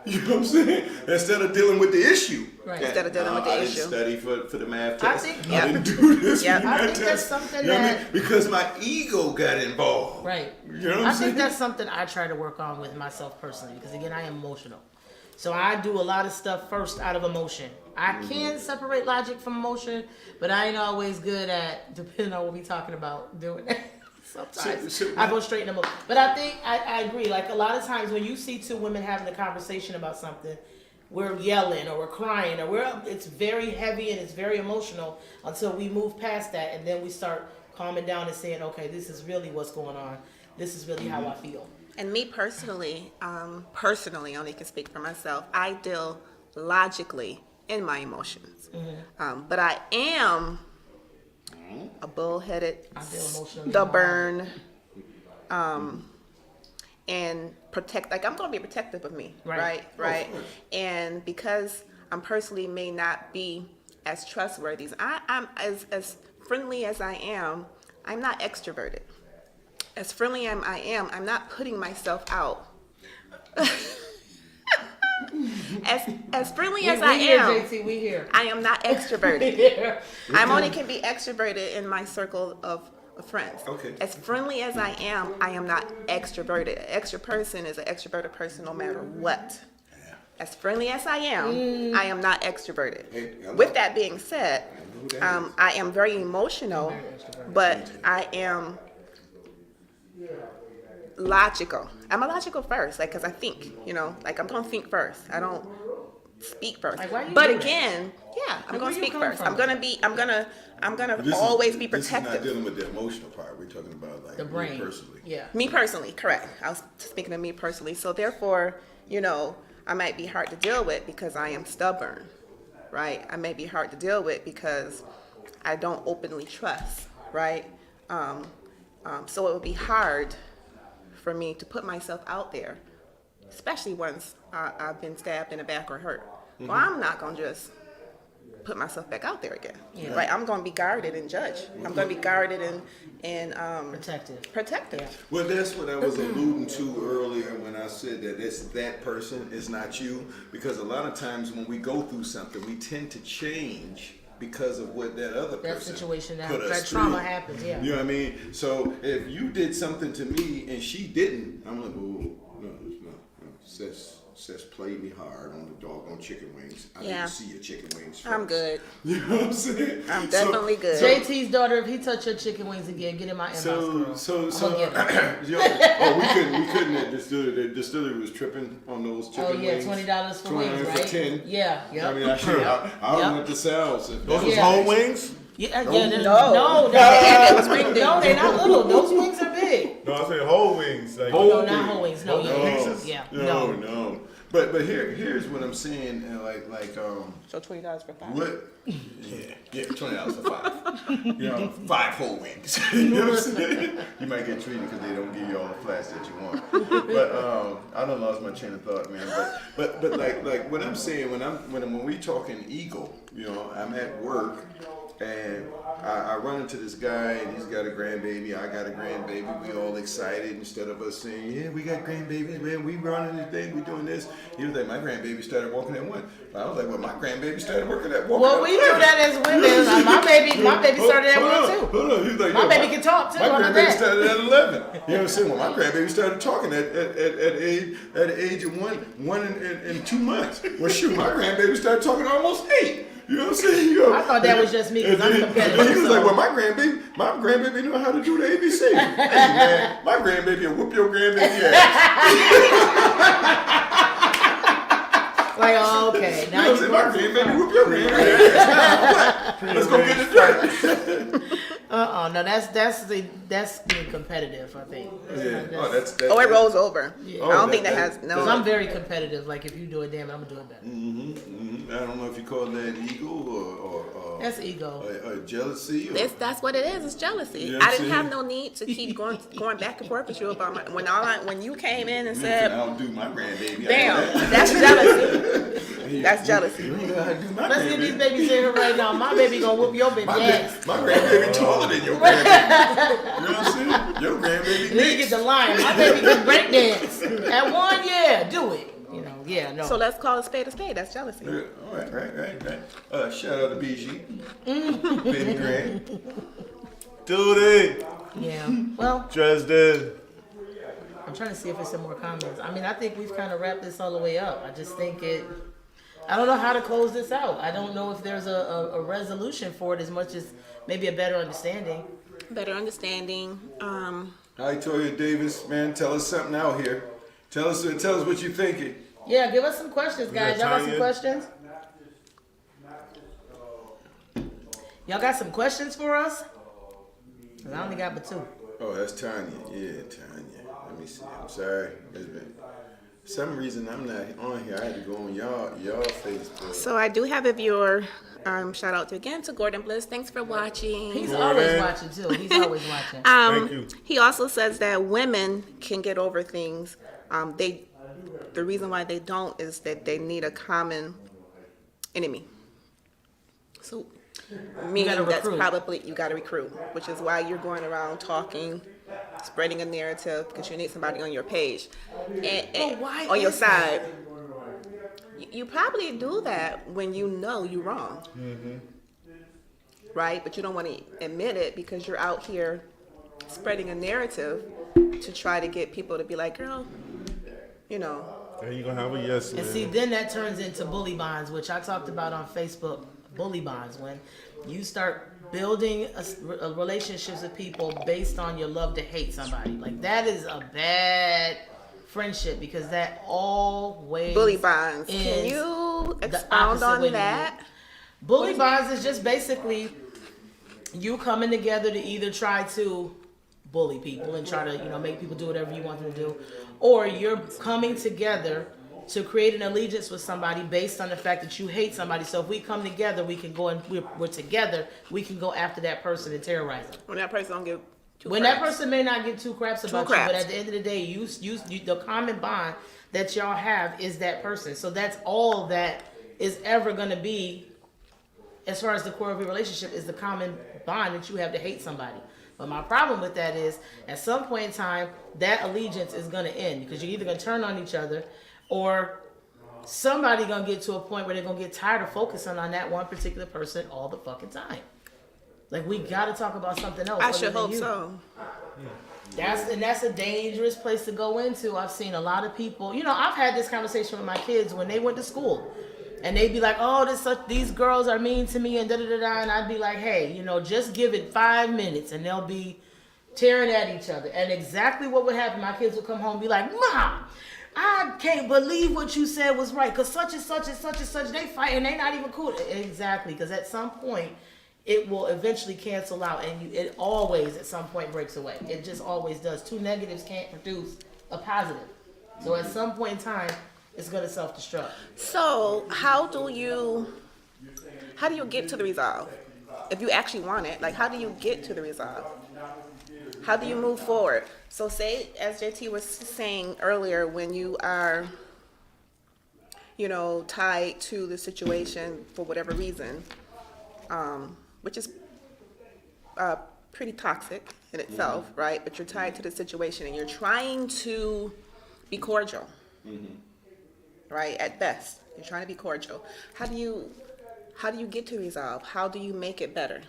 C: You know what I'm saying? Instead of dealing with the issue.
A: Right.
B: Instead of dealing with the
C: I
B: issue.
C: didn't study for the math
A: I
C: test.
A: think-
C: I
B: Yep.
C: didn't do this
B: Yep.
C: for the
A: I
C: math
A: think that's
C: test.
A: something
C: You know what I mean?
A: that-
C: Because my ego got involved.
A: Right.
C: You know what I'm
A: I
C: saying?
A: think that's something I try to work on with myself personally because again, I am emotional. So I do a lot of stuff first out of emotion. I can separate logic from emotion, but I ain't always good at, depending on what we talking about, doing that. Sometimes
C: So-
A: I go straight in emotion. But I think I agree. Like a lot of times when you see two women having a conversation about something, we're yelling or we're crying or it's very heavy and it's very emotional until we move past that and then we start calming down and saying, okay, this is really what's going on. This is really how I feel.
B: And me personally, only can speak for myself, I deal logically in my emotions. But I am a bullheaded,
A: I deal emotionally.
B: stubborn, and like I'm going to be protective of me,
A: Right.
B: right? And because I'm personally may not be as trustworthy, I'm as friendly as I am, I'm not extroverted. As friendly as I am, I'm not putting myself out. as friendly as I
A: we here,
B: am,
A: JT, we here.
B: I am not extroverted.
A: Here.
B: I'm only can be extroverted in my circle of friends.
C: Okay.
B: As friendly as I am not extroverted. An extra person is an extroverted person no matter what. As friendly as I am not extroverted.
C: Hey, I know.
B: With that being said,
C: who that is.
B: I am very emotional, but I am logical. I'm a logical first, like, cause I think, like I'm gonna think first. I don't speak first.
A: Like, why you
B: but
A: do that?
B: again, yeah, I'm
A: Like,
B: gonna
A: where you
B: speak
A: come
B: first.
A: from?
B: I'm gonna
C: This is-
B: always be
C: This is not
B: protective.
C: dealing with the emotional part. We're talking about like
A: The
C: me
A: brain.
C: personally.
A: Yeah.
B: Me personally, correct. I was speaking of me personally. So therefore, I might be hard to deal with because I am stubborn, right? I may be hard to deal with because I don't openly trust, right? So it would be hard for me to put myself out there, especially once I've been stabbed in the back or hurt. Well, I'm not gonna just put myself back out there again, right? I'm gonna be guarded and judged. I'm gonna be guarded and protective.
A: Yeah.
C: Well, that's what I was alluding to earlier when I said that it's that person, it's not you. Because a lot of times when we go through something, we tend to change because of what that other person
A: situation,
C: put us
A: that trauma
C: through.
A: happens, yeah.
C: You know what I mean? So if you did something to me and she didn't, I'm like, oh, no. Sis played me hard on the doggone chicken wings. I didn't see your chicken wings first.
B: I'm good.
C: You know what I'm saying?
B: I'm definitely good.
A: JT's daughter, if he touch your chicken wings again, get in my inbox, girl.
C: We couldn't at distillery. The distillery was tripping on those chicken wings.
A: $20 for wings,
C: $20
A: right?
C: for 10.
A: Yeah, yep.
C: I mean, I went to sales.
D: Those was
A: Yeah.
D: whole wings?
A: Yeah,
B: No.
A: they're not little. Those wings are big.
D: No, I said whole wings. Like,
A: No, not whole wings. No,
D: Whole
A: yeah,
D: pieces?
A: yeah,
C: No. But here's what I'm saying.
B: So $20 for 5.
C: What? Yeah, $20 for 5. You know, 5 whole wings. You know what I'm saying? You might get treated because they don't give you all the flash that you want. But I done lost my train of thought, man. But like what I'm saying when we talking ego, you know, I'm at work and I run into this guy and he's got a grandbaby. I got a grandbaby. We all excited instead of us saying, yeah, we got grandbabies, man. We running this thing. We doing this. He was like, my grandbaby started walking at 1. I was like, well, my grandbaby started walking at 1.
A: Well, we do that as women. Like, my baby started at 1 too.
C: Hold on. He was like,
A: My baby can talk too.
C: My
A: How about
C: grandbaby
A: that?
C: started at 11. You know what I'm saying? Well, my grandbaby started talking at the age of 1 and 2 months. Well, shoot, my grandbaby started talking at almost 8. You know what I'm saying? You know,
A: I thought that was just me because I'm competitive.
C: and he was
A: so-
C: like, well, my grandbaby know how to do the ABC. Hey, man, my grandbaby will whoop your grandbaby ass.
A: Like, oh, okay.
C: You
A: Now
C: know what I'm saying? My grandbaby whoop your grandbaby ass. What? Let's go get the dirt.
A: No, that's being competitive, I think.
C: That's
B: It rolls over.
A: Yeah.
B: I don't think that has
A: Because
B: no.
A: I'm very competitive. Like, if you do it, damn, I'm gonna do it better.
C: I don't know if you call that ego or
A: That's ego.
C: jealousy. Or,
B: That's what it is. It's jealousy.
C: You know what
B: I
C: I'm
B: didn't
C: saying?
B: have no need to keep going back and forth with you about when you came in and
C: I
B: said,
C: don't do my grandbaby.
B: "Damn, that's jealousy." That's jealousy.
C: You know how to do my
A: Let's get these
C: grandbaby.
A: babies in here right now. My baby gonna whoop your baby ass.
C: My grandbaby taller than your grandbaby. You know what I'm saying? Your grandbaby
A: And then you get the line. My baby can break dance. At 1, yeah, do it. You know, yeah, no.
B: So let's call a spade a spade. That's jealousy.
C: Yeah, all right. Shout out to BG. Baby Grand.
D: Dude,
A: Yeah. Well,
D: Dresden.
A: I'm trying to see if it's some more comments. I mean, I think we've kind of wrapped this all the way up. I just think I don't know how to close this out. I don't know if there's a resolution for it as much as maybe a better understanding.
B: Better understanding.
C: Hi, Toya Davis, man. Tell us something out here. Tell us what you're thinking.
A: Yeah, give us some questions, guys. Y'all got some
D: Tanya?
A: questions? Y'all got some questions for us? 'Cause I only got but 2.
C: Oh, that's Tanya. Yeah, Tanya. Let me see. I'm sorry. There's been some reason I'm not on here. I had to go on y'all Facebook.
B: So I do have a viewer. Shout out again to Gordon Bliss. Thanks for watching.
A: He's
D: Morning.
A: always watching, too. He's always watching.
D: Thank you.
B: He also says that women can get over things. The reason why they don't is that they need a common enemy. So, meaning
A: gotta
B: that's
A: recruit.
B: probably you got to recruit, which is why you're going around talking, spreading a narrative because you need somebody on your page, and
A: why
B: on your
A: is that?
B: side. You probably do that when you know you're wrong, right? But you don't want to admit it because you're out here spreading a narrative to try to get people to be like, girl, you know.
D: And you gonna have a yes
A: And
D: man.
A: see, then that turns into bully bonds, which I talked about on Facebook. Bully bonds, when you start building a relationships with people based on your love to hate somebody. Like, that is a bad friendship because that always
B: Bully bonds. Can
A: is
B: you
A: the
B: expound
A: opposite way
B: on
A: to
B: that?
A: Bully bonds is just basically you coming together to either try to bully people and try to, make people do whatever you want them to do, or you're coming together to create an allegiance with somebody based on the fact that you hate somebody. So if we come together, we can go and we're together, we can go after that person and terrorize them.
B: When that person don't give two
A: When
B: craps.
A: that person may not give two craps about you,
B: craps.
A: but at the end of the day, you the common bond that y'all have is that person. So that's all that is ever gonna be, as far as the core of your relationship, is the common bond that you have to hate somebody. But my problem with that is, at some point in time, that allegiance is gonna end because you're either gonna turn on each other, or somebody gonna get to a point where they're gonna get tired of focusing on that one particular person all the fucking time. Like, we gotta talk about something else.
B: I
A: other
B: should
A: than
B: hope
A: you.
B: so.
A: That's a dangerous place to go into. I've seen a lot of people. You know, I've had this conversation with my kids when they went to school, and they'd be like, "Oh, these girls are mean to me," and da da da da. And I'd be like, "Hey, you know, just give it 5 minutes, and they'll be tearing at each other." And exactly what would happen, my kids would come home and be like, "Mom, I can't believe what you said was right, because such and such and such and such, they fight and they not even cool." Exactly, because at some point, it will eventually cancel out, and it always at some point breaks away. It just always does. Two negatives can't produce a positive. So at some point in time, it's going to self-destruct.
B: So how do you get to the resolve? If you actually want it, like, how do you get to the resolve? How do you move forward? So say, as JT was saying earlier, when you are, you know, tied to the situation for whatever reason, which is pretty toxic in itself, right? But you're tied to the situation and you're trying to be cordial, right? At best, you're trying to be cordial. How do you get to resolve? How do you make it better?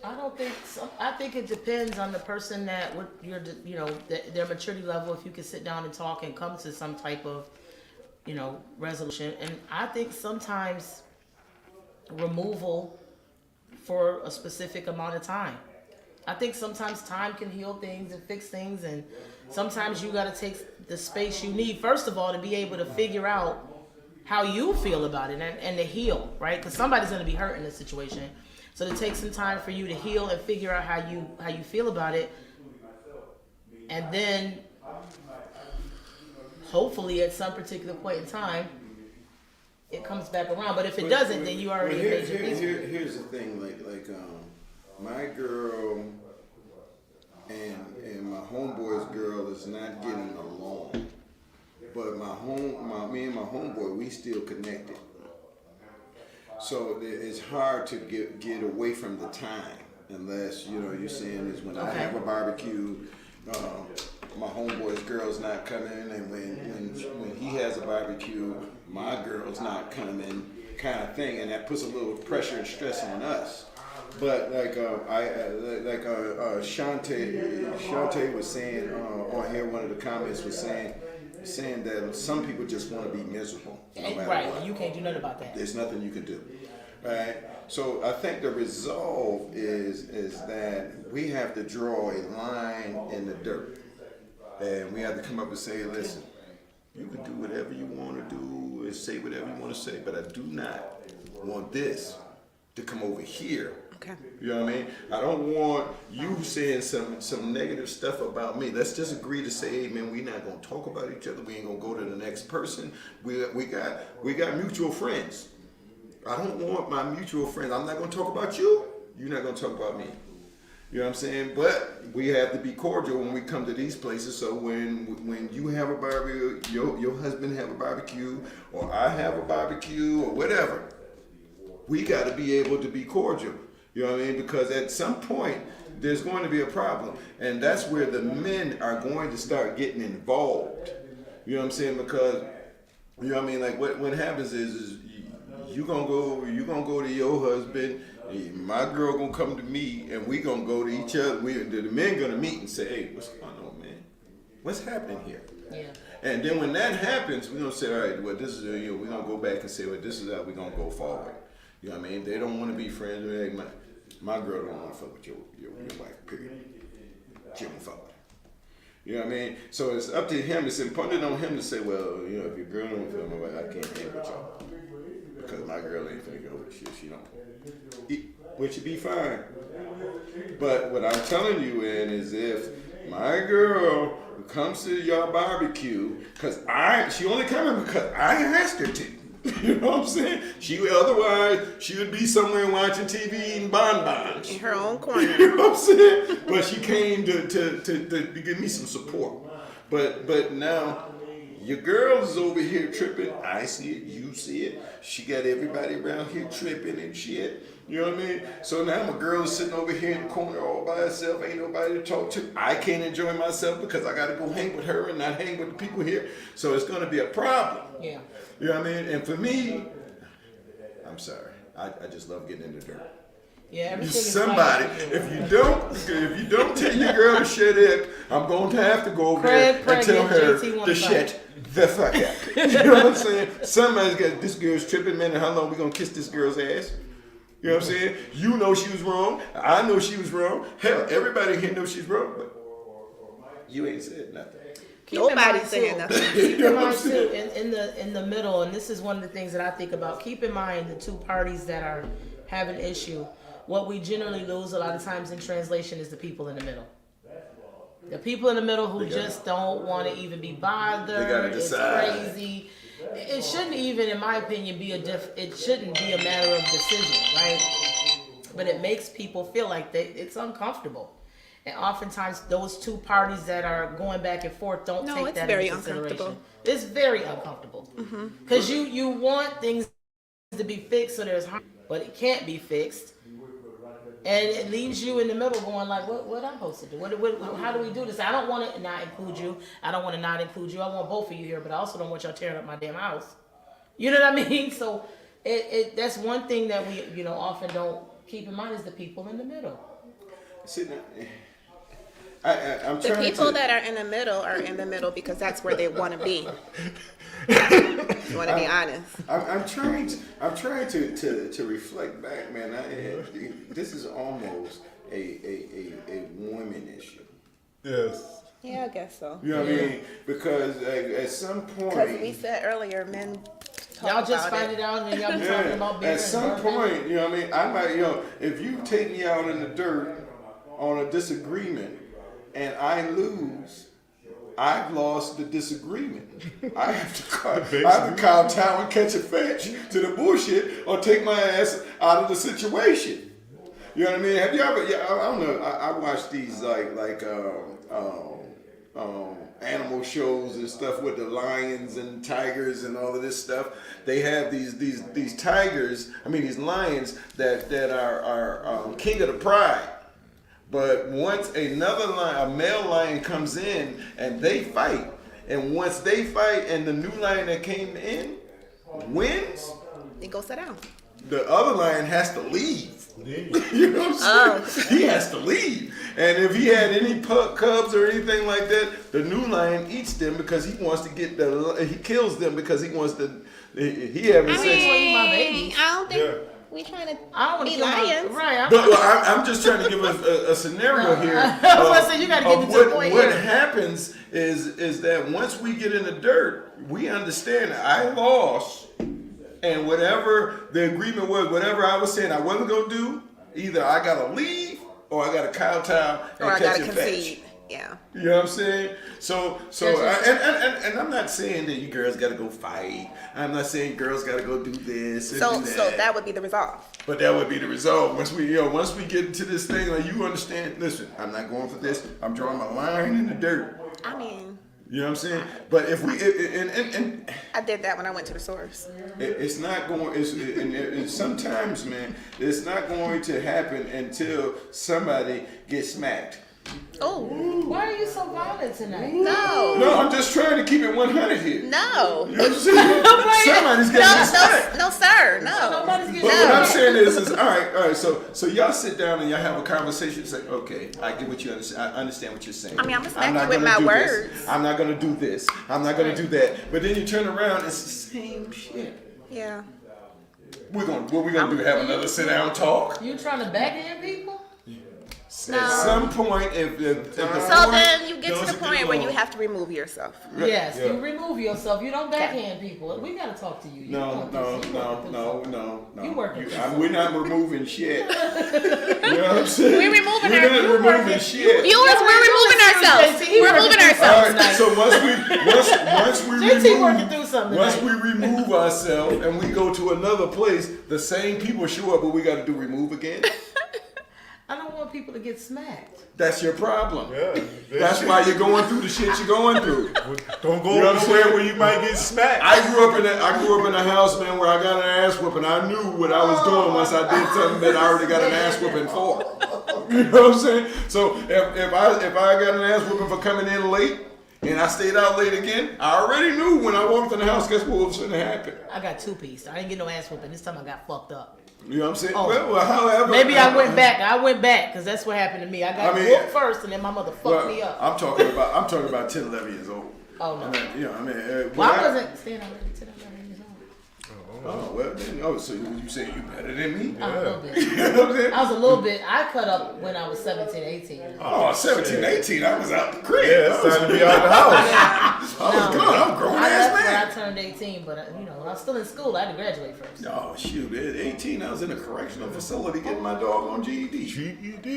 A: I don't think so. I think it depends on the person that what your, you know, their maturity level. If you can sit down and talk and come to some type of, you know, resolution. And I think sometimes removal for a specific amount of time. I think sometimes time can heal things and fix things, and sometimes you got to take the space you need, first of all, to be able to figure out how you feel about it and to heal, right? Because somebody's going to be hurt in this situation. So to take some time for you to heal and figure out how you feel about it, and then hopefully at some particular point in time, it comes back around. But if it doesn't, then you already made your peace.
C: Here's the thing, like my girl and my homeboy's girl is not getting along, but me and my homeboy, we still connected. So it's hard to get away from the time, unless, you know, you're saying is when I have a barbecue, my homeboy's girl's not coming, and when he has a barbecue, my girl's not coming, kind of thing, and that puts a little pressure and stress on us. But Shantae was saying on here, one of the comments was saying that some people just want to be miserable. No matter
A: Right,
C: what.
A: you can't do nothing about that.
C: There's nothing you can do, right? So I think the resolve is that we have to draw a line in the dirt, and we have to come up and say, listen, you can do whatever you want to do and say whatever you want to say, but I do not want this to come over here.
B: Okay.
C: You know what I mean? I don't want you saying some negative stuff about me. Let's just agree to say, hey man, we're not gonna talk about each other. We ain't gonna go to the next person. We got mutual friends. I don't want my mutual friends. I'm not gonna talk about you. You're not gonna talk about me. You know what I'm saying? But we have to be cordial when we come to these places. So when you have a barbecue, your husband have a barbecue, or I have a barbecue, or whatever, we got to be able to be cordial. You know what I mean? Because at some point, there's going to be a problem. And that's where the men are going to start getting involved. You know what I'm saying? Because, you know what I mean? Like what happens is you're going to go to your husband, my girl going to come to me, and we going to go to each other. The men going to meet and say, hey, what's going on, man? What's happening here?
A: Yeah.
C: And then when that happens, we're going to say, all right, well, this is, we're going to go back and say, well, this is how we're going to go forward. You know what I mean? They don't want to be friends with me. My girl don't want to fuck with your wife, period. She don't fuck with her. You know what I mean? So it's up to him. It's incumbent on him to say, well, you know, if your girl don't feel my wife, I can't hang with y'all. Because my girl ain't finna go with shit. She don't. Which would be fine. But what I'm telling you is if my girl comes to your barbecue, she only coming because I asked her to. You know what I'm saying? Otherwise she would be somewhere watching TV eating bonbons.
B: In her own corner.
C: You know what I'm saying? But she came to give me some support. But now your girl is over here tripping. I see it, you see it. She got everybody around here tripping and shit. You know what I mean? So now my girl is sitting over here in the corner all by herself. Ain't nobody to talk to. I can't enjoy myself because I got to go hang with her and not hang with the people here. So it's going to be a problem.
A: Yeah.
C: You know what I mean? And for me, I'm sorry. I just love getting in the dirt.
A: Yeah, everything is
C: Somebody,
A: right.
C: if you don't tell your girl to shut up, I'm going to have to go over
A: Craig
C: there and tell her
A: JT wanna
C: to
A: fight.
C: shut the fuck up. You know what I'm saying? Somebody's got, this girl's tripping, man, and how long we gonna kiss this girl's ass? You know what I'm saying? You know she was wrong. I know she was wrong. Hell, everybody here knows she's wrong, but you ain't said nothing.
A: Keep in
B: Nobody's
A: mind,
B: saying
A: too,
B: nothing.
A: Keep
C: You
A: in
C: know what
A: mind
C: I'm
A: too,
C: saying?
A: in the middle, and this is one of the things that I think about. Keep in mind the two parties that are having issue. What we generally lose a lot of times in translation is the people in the middle. The people in the middle who just don't want to even be bothered.
C: They gotta
A: It's
C: decide.
A: crazy. It shouldn't even, in my opinion, it shouldn't be a matter of decision, right? But it makes people feel like it's uncomfortable. And oftentimes those two parties that are going back and forth don't
B: No,
A: take
B: it's
A: that
B: very
A: into consideration.
B: uncomfortable.
A: It's very uncomfortable. Because you want things to be fixed so there's harm, but it can't be fixed. And it leaves you in the middle going like, what I'm supposed to do? How do we do this? I don't want to not include you. I don't want to not include you. I want both of you here, but I also don't want y'all tearing up my damn house. You know what I mean? So that's one thing that we often don't keep in mind is the people in the middle.
C: See, I'm
B: The
C: trying
B: people
C: to,
B: that are in the middle are in the middle because that's where they want to be. You want to be honest.
C: I'm trying to reflect back, man. This is almost a woman issue.
D: Yes.
B: Yeah, I guess so.
C: You know what I mean? Because at some
B: Because we
C: point,
B: said earlier, men talk
A: Y'all just
B: about
A: find it out and then y'all be talking about beer
C: at some
A: and bourbon.
C: point, you know what I mean? I might, if you take me out in the dirt on a disagreement and I lose, I've lost the disagreement. I have to kowtow and catch a fetch to the bullshit or take my ass out of the situation. You know what I mean? Have you ever? Yeah, I don't know. I watch these animal shows and stuff with the lions and tigers and all of this stuff. They have these tigers. I mean these lions that are king of the pride. But once another lion, a male lion comes in and they fight, and once they fight and the new lion that came in wins,
B: Then go sit down.
C: the other lion has to leave. You know what I'm saying? He has to leave. And if he had any cubs or anything like that, the new lion eats them because he wants to he kills them because he wants to, he having sex.
A: my babies.
B: I don't think
D: Yeah.
B: we trying to
A: I don't want
B: be
A: to
B: lions.
A: Right.
C: But I'm just trying to give us a scenario here.
A: I was about to say, you gotta give
C: of
A: me to the point
C: what
A: here.
C: happens is that once we get in the dirt, we understand that I lost, and whatever the agreement was, whatever I was saying I wasn't gonna do, either I gotta leave or I gotta kowtow and
B: Or I
C: catch
B: gotta
C: a fetch.
B: concede. Yeah.
C: You know what I'm saying? So
A: Yes,
C: and I'm not saying that you girls gotta go fight. I'm not saying girls gotta go do this and
B: So
C: do
B: so that would be the resolve.
C: but that would be the result. Once we get into this thing, like you understand, listen, I'm not going for this. I'm drawing my line in the dirt.
B: I mean,
C: You know what I'm saying? But if we, and
B: I did that when I went to the source.
C: it's not going, and sometimes, man, it's not going to happen until somebody gets smacked.
B: Oh
A: Why are you so violent tonight?
B: no,
C: No, I'm just trying to keep it 100 here.
B: no,
C: You know what I'm saying? Somebody's
B: no,
C: getting smacked.
B: no, sir, no.
A: Nobody's
C: But
A: getting
C: what I'm saying is all right. So y'all sit down and y'all have a conversation. And say, okay, I get what you understand. I understand what you're saying.
B: I mean, I'ma smack
C: not
B: you with
C: gonna
B: my
C: do
B: words.
C: this. I'm not gonna do this. I'm not gonna do that. But then you turn around, it's the same shit.
B: Yeah.
C: What we gonna do? Have another sit down talk?
A: You trying to backhand people?
C: At some point, if the
B: So
C: point
B: then you get to
C: doesn't
B: the point
C: get
B: where you
C: along-
B: have to remove yourself.
A: Yes,
C: Yeah.
A: you remove yourself. You don't backhand people. We gotta talk to you. You
C: No.
A: You working through
C: We're not removing shit. You know what I'm saying?
B: We're removing
C: We're
B: our-
C: not
B: you
C: removing shit.
B: Viewers, we're removing ourselves.
A: JT,
B: We're removing
C: All
A: something
C: right,
A: tonight.
C: so once we
A: JT working through something
C: once
A: tonight.
C: we remove ourselves and we go to another place, the same people show up, but we got to do remove again.
A: I don't want people to get smacked.
C: That's your problem.
D: Yeah.
C: That's why you're going through the shit you're going through.
D: Don't go
C: You know what I'm
D: nowhere
C: saying?
D: where you might get smacked.
C: I grew up in a house, man, where I got an ass whooping. I knew what I was doing once I did something that I already got an ass whooping for. You know what I'm saying? So if I got an ass whooping for coming in late and I stayed out late again, I already knew when I walked in the house, guess what was going to happen.
A: I got 2-piece. I didn't get no ass whooping. This time I got fucked up.
C: You know what I'm saying?
A: Oh.
C: Well, however,
A: Maybe I went back. I went back because that's what happened to me. I got
C: I mean,
A: whooped first, and then my mother fucked me up.
C: I'm talking about 10, 11 years old.
A: Oh no.
C: I mean, you know,
A: Well, I wasn't staying out late till 11 years old.
C: Oh well, then, so you say you better than me?
A: I was a little bit.
C: You know what I'm saying?
A: I was a little bit. I cut up when I was 17, 18.
C: Oh, 17, 18, I was out the crib.
D: Yeah, it's time to be out the house.
C: I was gone. I'm a grown
A: I
C: ass
A: left when
C: man.
A: I turned 18, but I was still in school. I had to graduate first.
C: Oh shoot, at 18 I was in a correctional facility getting my dog on GED.
D: GED.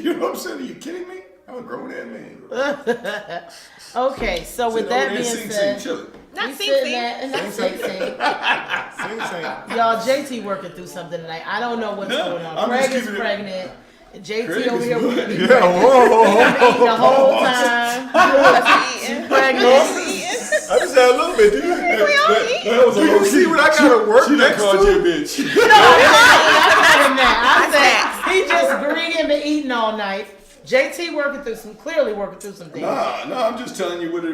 C: You know what I'm saying? Are you kidding me? I'm a grown ass man.
A: Okay, so with that being said,
C: chilling.
B: Not
A: we
B: Sing
A: sitting
B: Sing.
A: at not Sing Sing.
D: Sing, sing.
A: Y'all, JT working through something tonight. I don't know what's
C: No,
A: going on.
C: I'm
A: Craig
C: just
A: is
C: keeping it-
A: pregnant. JT
C: Craig
A: over
C: is
A: here
C: what?
A: working.
D: Yeah, whoa.
A: The whole time.
B: Eating.
A: Pregnant.
D: I just had a little bit.
C: That was a
D: Do you
C: low
D: see
C: key.
D: what I gotta work
C: She done
D: next
C: called
D: to?
C: you a bitch.
A: I told him that. I said he just greedy and been eating all night. JT clearly working through some things.
C: No, I'm just telling you what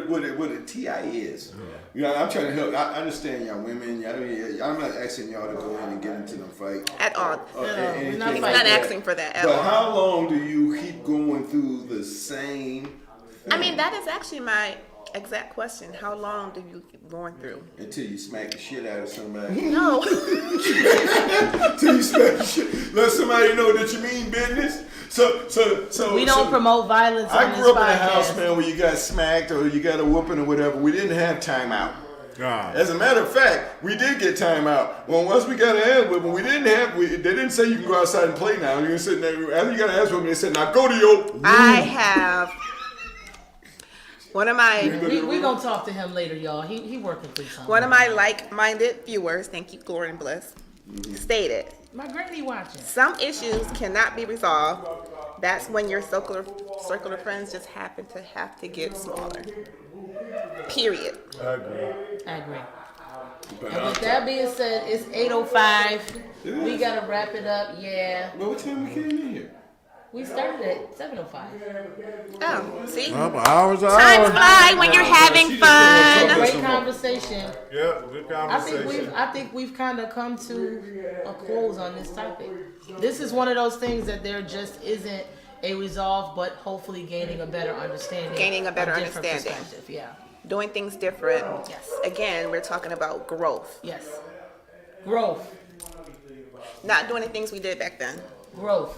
C: a TI is. You know, I'm trying to help. I understand y'all women. I'm not asking y'all to go in and get into them fight.
B: At all.
C: Anything
A: not
C: like
A: fighting.
B: Not
C: that.
B: asking for that at
C: But
B: all.
C: how long do you keep going through the same thing?
B: I mean, that is actually my exact question. How long do you keep going through?
C: Until you smack the shit out of somebody.
B: No.
C: Until you smack the shit. Let somebody know that you mean business. So
A: We don't promote violence on
C: I
A: this
C: grew up in a
A: podcast.
C: house, man, where you got smacked or you got a whooping or whatever. We didn't have timeout.
D: Nah.
C: As a matter of fact, we did get timeout. Well, once we got an ass whipping, they didn't say you can go outside and play now. You can sit there, after you got an ass whipping, they said, now go to your room.
B: I have one of my
A: We gonna talk to him later, y'all. He working through something.
B: one of my like-minded viewers, thank you, Glory and Bliss, stated,
A: My granny watching.
B: some issues cannot be resolved. That's when your circle of friends just happen to have to get smaller. Period.
D: I agree.
A: I agree. And with that being said, it's 8:05. We gotta wrap it up. Yeah,
C: Well, what time we came in here?
A: we started at 7:05.
B: Oh, see?
D: Hours.
B: Time fly when you're having
C: She just don't
B: fun.
C: wanna
A: Great conversation.
D: Yeah, good conversation.
A: I think we've kind of come to a close on this topic. This is one of those things that there just isn't a resolve, but hopefully gaining a better understanding.
B: Gaining a better
A: a different
B: understanding.
A: perspective. Yeah.
B: Doing things different.
A: Yes.
B: Again, we're talking about growth.
A: Yes. Growth.
B: Not doing the things we did back then.
A: Growth.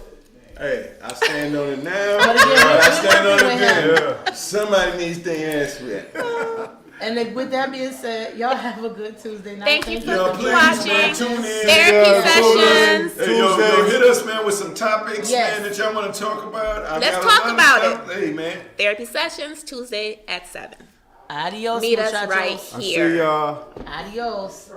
C: Hey, I stand on it now.
A: But again,
C: I stand on it
A: with him.
C: again.
D: Yeah.
C: Somebody needs their ass whipped.
A: And then with that being said, y'all have a good Tuesday night.
B: Thank you for
C: Yo, please,
B: watching.
C: man, tune in.
B: Therapy sessions.
C: Hey, yo, hit us, man, with some topics,
A: Yes.
C: man, that y'all want to talk about.
B: Let's
C: got a
B: talk
C: lot of
B: about
C: stuff. Hey, man.
B: Therapy sessions Tuesday at 7.
A: Adios,
B: Meet us
A: muchachos.
B: right
D: I
B: here.
D: see y'all.
A: Adios.